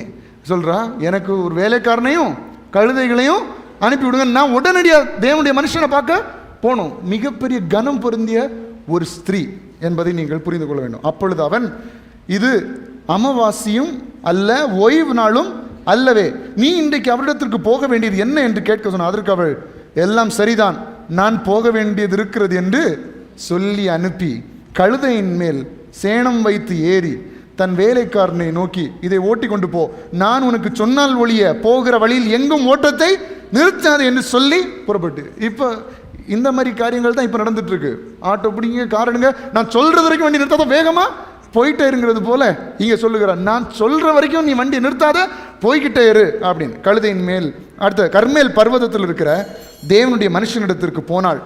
[SPEAKER 1] சொல்கிறா. எனக்கு ஒரு வேலைக்காரனையும் கழுதைகளையும் அனுப்பி விடுங்க, நான் உடனடியாக தேவனுடைய மனுஷனை பார்க்க போனோம். மிகப்பெரிய கனம் பொருந்திய ஒரு ஸ்திரீ என்பதை நீங்கள் புரிந்து கொள்ள வேண்டும். அப்பொழுது அவன், இது அமாவாசையும் அல்ல, ஓய்வு நாளும் அல்லவே, நீ இன்றைக்கு அவரிடத்திற்கு போக வேண்டியது என்ன என்று கேட்க சொன்ன. அதற்கு அவள், எல்லாம் சரிதான், நான் போக வேண்டியது இருக்கிறது என்று சொல்லி அனுப்பி கழுதையின் மேல் சேணம் வைத்து ஏறி தன் வேலைக்காரனை நோக்கி, இதை ஓட்டி கொண்டு போ, நான் உனக்கு சொன்னால் ஒழிய போகிற வழியில் எங்கும் ஓட்டத்தை நிறுத்தாது என்று சொல்லி புறப்பட்டு. இப்போ இந்த மாதிரி காரியங்கள் தான் இப்போ நடந்துட்டு இருக்கு. ஆட்டோ பிடிங்க, கார் எடுங்க, நான் சொல்றது வரைக்கும் வண்டி நிறுத்தாத, வேகமா போயிட்டே இருங்கிறது போல இங்க சொல்லுகிறான், நான் சொல்ற வரைக்கும் நீ வண்டி நிறுத்தாத, போய்கிட்டே இரு அப்படின்னு. கழுதையின் மேல் அடுத்த கர்மேல் பர்வதத்தில் இருக்கிற தேவனுடைய மனுஷனிடத்திற்கு போனாள்.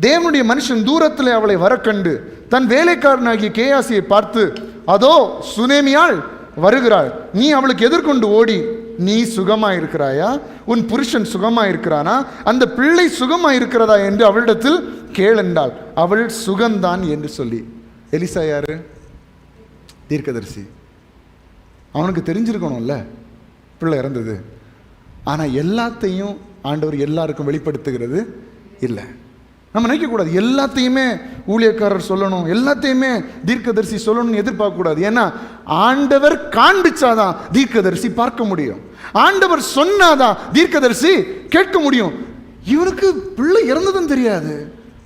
[SPEAKER 1] தேவனுடைய மனுஷன் தூரத்தில் அவளை வர கண்டு தன் வேலைக்காரனாகிய கேயாசியை பார்த்து, அதோ சுனேமியாள் வருகிறாள், நீ அவளுக்கு எதிர்கொண்டு ஓடி, நீ சுகமா இருக்கிறாயா, உன் புருஷன் சுகமா இருக்கிறானா, அந்த பிள்ளை சுகமா இருக்கிறதா என்று அவளிடத்தில் கேளென்றாள். அவள் சுகந்தான் என்று சொல்லி. எலிசா யாரு? தீர்க்கதரிசி. அவனுக்கு தெரிஞ்சிருக்கணும்ல பிள்ளை இறந்தது. ஆனால் எல்லாத்தையும் ஆண்டவர் எல்லாருக்கும் வெளிப்படுத்துகிறது இல்லை. நம்ம நினைக்கக்கூடாது எல்லாத்தையுமே ஊழியக்காரர் சொல்லணும், எல்லாத்தையுமே தீர்க்கதரிசி சொல்லணும்னு எதிர்பார்க்கக்கூடாது. ஏன்னா ஆண்டவர் காண்பிச்சாதான் தீர்க்கதரிசி பார்க்க முடியும், ஆண்டவர் சொன்னாதான் தீர்க்கதரிசி கேட்க முடியும். இவனுக்கு பிள்ளை இறந்ததும் தெரியாது,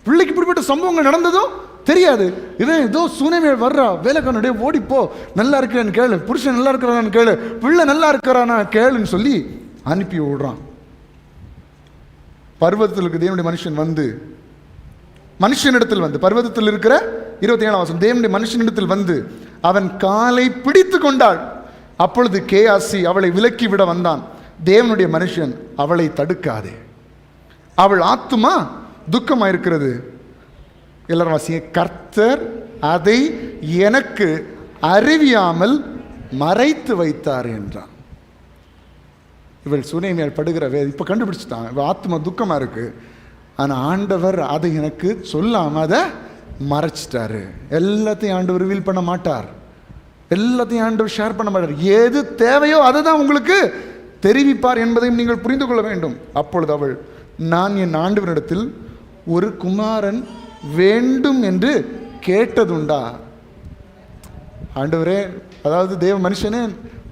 [SPEAKER 1] பிள்ளைக்கு இப்படிப்பட்ட சம்பவங்கள் நடந்ததும் தெரியாது. இவன் ஏதோ சூனேமியாள் வர்றா, வேலைக்காரனுடைய ஓடிப்போ, நல்லா இருக்கிறான்னு கேளு, புருஷன் நல்லா இருக்கிறான்னு கேளு, பிள்ளை நல்லா இருக்கிறானா கேளுன்னு சொல்லி அனுப்பி விடுறான். பர்வதத்தில் இருக்க தேவனுடைய மனுஷன் வந்து மனுஷனிடத்தில் வந்து, பர்வதத்தில் இருக்கிற 27ஆம் வசனம், தேவனுடைய மனுஷனிடத்தில் வந்து அவன் காலை பிடித்து கொண்டாள். அப்பொழுது கேயாசி அவளை விலக்கி விட வந்தான். தேவனுடைய மனுஷன், அவளை தடுக்காதே, அவள் ஆத்துமா துக்கமாயிருக்கிறது. எல்லாரும் வாசிங்க, கர்த்தர் அதை எனக்கு அறிவியாமல் மறைத்து வைத்தார் என்றான். இவள் சுனேமியாள் படுகிற இப்போ கண்டுபிடிச்சிட்டான், இவள் ஆத்மா துக்கமாக இருக்கு, ஆனால் ஆண்டவர் அதை எனக்கு சொல்லாமல் அதை மறைச்சிட்டாரு. எல்லாத்தையும் ஆண்டவர் ரிவீல் பண்ண மாட்டார், எல்லாத்தையும் ஆண்டவர் ஷேர் பண்ண மாட்டார். எது தேவையோ அதை தான் உங்களுக்கு தெரிவிப்பார் என்பதையும் நீங்கள் புரிந்து கொள்ள வேண்டும். அப்பொழுது அவள், நான் என் ஆண்டவரிடத்தில் ஒரு குமாரன் வேண்டும் என்று கேட்டதுண்டா? ஆண்டவரே, அதாவது தேவ மனுஷனே,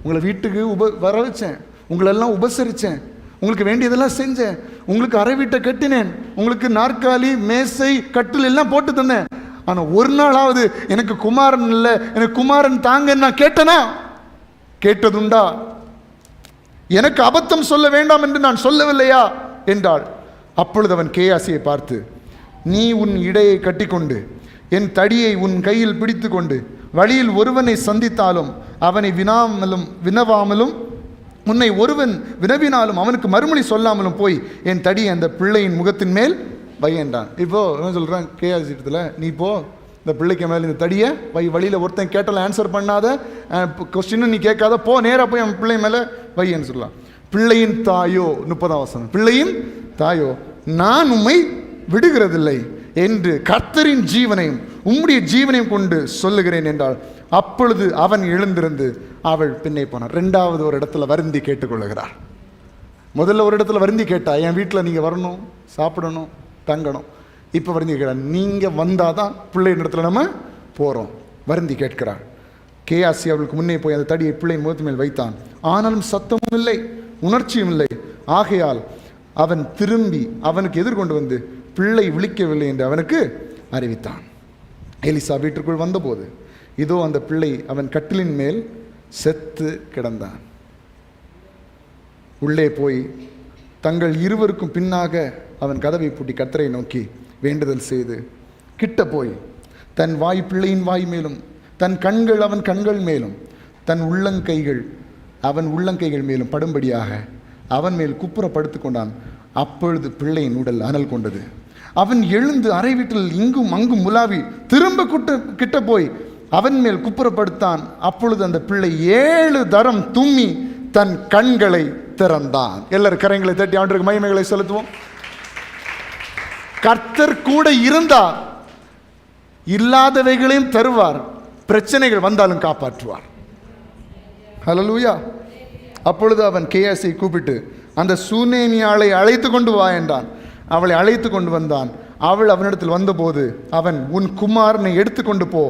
[SPEAKER 1] உங்களை வீட்டுக்கு வர வச்சேன், உங்களெல்லாம் உபசரித்தேன், உங்களுக்கு வேண்டியதெல்லாம் செஞ்சேன், உங்களுக்கு அறை வீட்டை கட்டினேன், உங்களுக்கு நாற்காலி மேசை கட்டில் எல்லாம் போட்டு தந்தேன், ஆனால் ஒரு நாளாவது எனக்கு குமாரன் இல்லை, எனக்கு குமாரன் தாங்க நான் கேட்டனா? கேட்டதுண்டா? எனக்கு அபத்தம் சொல்ல வேண்டாம் என்று நான் சொல்லவில்லையா என்றாள். அப்பொழுது அவன் கேயாசியை பார்த்து, நீ உன் இடையை கட்டிக்கொண்டு என் தடியை உன் கையில் பிடித்து கொண்டு வழியில் ஒருவனை சந்தித்தாலும் அவனை வினவாமலும் உன்னை ஒருவன் வினவினாலும் அவனுக்கு மறுமொழி சொல்லாமலும் போய் என் தடியை அந்த பிள்ளையின் முகத்தின் மேல் வை என்றான். இப்போ என்ன சொல்கிறான் கேயாசிட்டத்தில், நீ போ, இந்த பிள்ளைக்கு மேலே இந்த தடியை வை, வழியில் ஒருத்தன் கேட்டாலும் ஆன்சர் பண்ணாத, கொஸ்டின்னு நீ கேட்காத, போ, நேராக போய் அவன் பிள்ளை மேலே வைன்னு சொல்லலாம். பிள்ளையின் தாயோ, 30ஆம் வசனம், பிள்ளையின் தாயோ நான் உம்மை விடுகிறதில்லை என்று கர்த்தரின் ஜீவனையும் உம்முடைய ஜீவனையும் கொண்டு சொல்லுகிறேன் என்றாள். அப்பொழுது அவன் எழுந்திருந்து அவள் பின்னே போனான். 2வது ஒரு இடத்துல வருந்தி கேட்டுக்கொள்ளுகிறார். முதல்ல ஒரு இடத்துல வருந்தி கேட்டா, என் வீட்டில் நீங்கள் வரணும், சாப்பிடணும், தங்கணும். இப்போ வருந்தி கேட்கிறா, நீங்கள் வந்தால் தான் பிள்ளையின் இடத்துல நம்ம போகிறோம். வருந்தி கேட்கிறார். கேயாசி அவளுக்கு முன்னே போய் அந்த தடியை பிள்ளையின் முகத்து மேல் வைத்தான். ஆனாலும் சத்தமும் இல்லை, உணர்ச்சியும் இல்லை. ஆகையால் அவன் திரும்பி அவனுக்கு எதிர்கொண்டு வந்து பிள்ளை விழிக்கவில்லை என்று அவனுக்கு அறிவித்தான். எலிசா வீட்டிற்குள் வந்தபோது இதோ அந்த பிள்ளை அவன் கட்டிலின் மேல் செத்து கிடந்தான். உள்ளே போய் தங்கள் இருவருக்கும் பின்னாக அவன் கதவை பூட்டி கர்த்தரை நோக்கி வேண்டுதல் செய்து கிட்ட போய் தன் வாய் பிள்ளையின் வாய் மேலும் தன் கண்கள் அவன் கண்கள் மேலும் தன் உள்ளங்கைகள் அவன் உள்ளங்கைகள் மேலும் படும்படியாக அவன் மேல் குப்புற படுத்து கொண்டான். அப்பொழுது பிள்ளையின் உடல் அனல் கொண்டது. அவன் எழுந்து அறை வீட்டில் இங்கும் அங்கும் முலாவி திரும்ப கிட்ட போய் அவன் மேல் குப்புறப்படுத்தான். அப்பொழுது அந்த பிள்ளை 7 தரம் தும்மி தன் கண்களை திறந்தான். எல்லாரும் கரங்களை தட்டி ஆண்டவருக்கு மகிமைகளை செலுத்துவோம். கர்த்தர் கூட இருந்தா இல்லாதவைகளையும் தருவார், பிரச்சனைகள் வந்தாலும் காப்பாற்றுவார். ஹல்லேலூயா. அப்பொழுது அவன் கேயாசை கூப்பிட்டு அந்த சூனேமியாளை அழைத்து கொண்டு வா என்றான். அவளை அழைத்து கொண்டு வந்தான். அவள் அவனிடத்தில் வந்தபோது அவன், உன் குமாரனை எடுத்துக்கொண்டு போ.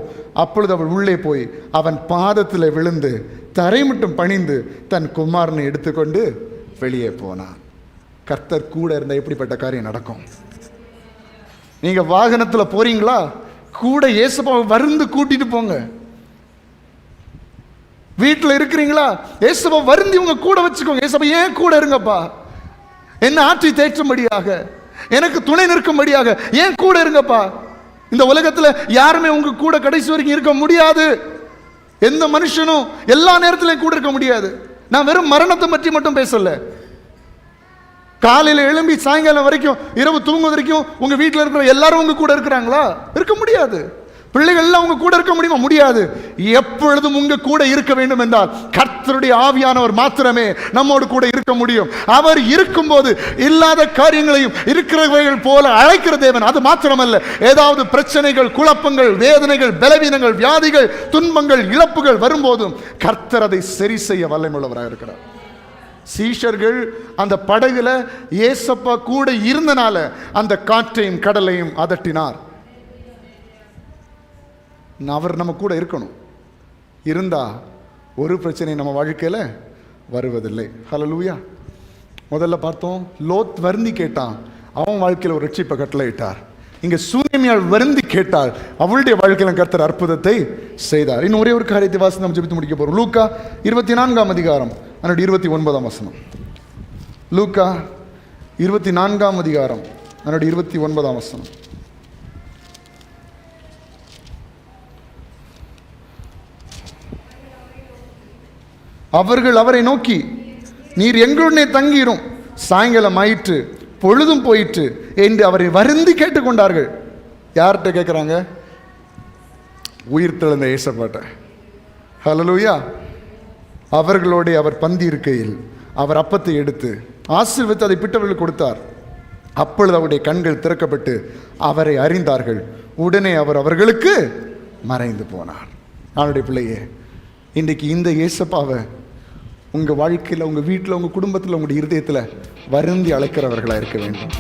[SPEAKER 1] அப்பொழுது அவள் உள்ளே போய் அவன் பாதத்தில் விழுந்து தரை மட்டும் பணிந்து தன் குமாரனை எடுத்துக்கொண்டு வெளியே போனான். கர்த்தர் கூட இருந்தால் எப்படிப்பட்ட காரியம் நடக்கும்? நீங்க வாகனத்தில் போறீங்களா, கூட இயேசுப்பாவை வருந்து கூட்டிட்டு போங்க. வீட்டில் இருக்கிறீங்களா, இயேசுப்பா வருந்தி உங்க கூட வச்சுக்கோங்க. இயேசுப்பா ஏன் கூட இருங்கப்பா, என்ன ஆற்றி தேற்றும்படியாக, எனக்கு துணை நிற்கும்படியாக ஏன் கூட இருங்கப்பா. இந்த உலகத்துல யாருமே உங்க கூட கடைசி வரைக்கும் இருக்க முடியாது. எந்த மனுஷனும் எல்லா நேரத்திலையும் கூட இருக்க முடியாது. நான் வெறும் மரணத்தை பற்றி மட்டும் பேசல. காலையில எழும்பி சாயங்காலம் வரைக்கும் இரவு தூங்குவது வரைக்கும் உங்க வீட்டில் இருக்கிற எல்லாரும் உங்க கூட இருக்கிறாங்களா? இருக்க முடியாது. பிள்ளைகள் எல்லாம் உங்க கூட இருக்க முடியுமா? முடியாது. எப்பொழுதும் உங்க கூட இருக்க வேண்டும் என்றால் கர்த்தருடைய ஆவியானவர் மாத்திரமே நம்மோடு கூட இருக்க முடியும். அவர் இருக்கும்போது இல்லாத காரியங்களையும் இருக்கிறவைகள் போல அழைக்கிற தேவன். அது மாத்திரமல்ல, ஏதாவது பிரச்சனைகள், குழப்பங்கள், வேதனைகள், பலவீனங்கள், வியாதிகள், துன்பங்கள், இழப்புகள் வரும்போதும் கர்த்தர் அதை சரி செய்ய வல்லமையுள்ளவராக இருக்கிறார். சீஷர்கள் அந்த படகுல ஏசப்பா கூட இருந்தனால அந்த காற்றையும் கடலையும் அதட்டினார். அவர் நம்ம கூட இருக்கணும். இருந்தா ஒரு பிரச்சனை நம்ம வாழ்க்கையில வருவதில்லை. ஹல்லேலூயா. முதல்ல பார்த்தோம், லோத் வருந்தி கேட்டான், அவன் வாழ்க்கையில் ஒரு ரட்சிப்பை கட்டளையிட்டார். இங்க சூனேமியாள் வருந்தி கேட்டாள், அவளுடைய வாழ்க்கையில கர்த்தர் அற்புதத்தை செய்தார். இன்னும் ஒரே ஒரு காரியத்தை வாசி நம்ம ஜெபித்து முடிக்க போறோம். லூக்கா 24ஆம் அதிகாரம் 29ஆம் வசனம். லூக்கா 24ஆம் அதிகாரம் 29ஆம் வசனம். அவர்கள் அவரை நோக்கி, நீர் எங்களுடனே தங்கிரும், சாயங்காலம் ஆயிற்று, பொழுதும் போயிற்று என்று அவரை வருந்தி கேட்டுக்கொண்டார்கள். யார்கிட்ட கேட்குறாங்க? உயிர் தெழுந்த இயேசுப்பாட்ட. ஹல்லேலூயா. அவர்களோட அவர் பந்தி இருக்கையில் அவர் அப்பத்தை எடுத்து ஆசீர்வதித்து அதை பிட்டவர்களுக்கு கொடுத்தார். அப்பொழுது அவருடைய கண்கள் திறக்கப்பட்டு அவரை அறிந்தார்கள். உடனே அவர் அவர்களுக்கு மறைந்து போனார். அவருடைய பிள்ளையே, இன்றைக்கு இந்த இயேசுப்பாவை உங்கள் வாழ்க்கையில், உங்கள் வீட்டில், உங்கள் குடும்பத்தில், உங்களுடைய இருதயத்தில் வருந்தி அழைக்கிறவர்களாக இருக்க வேண்டும்.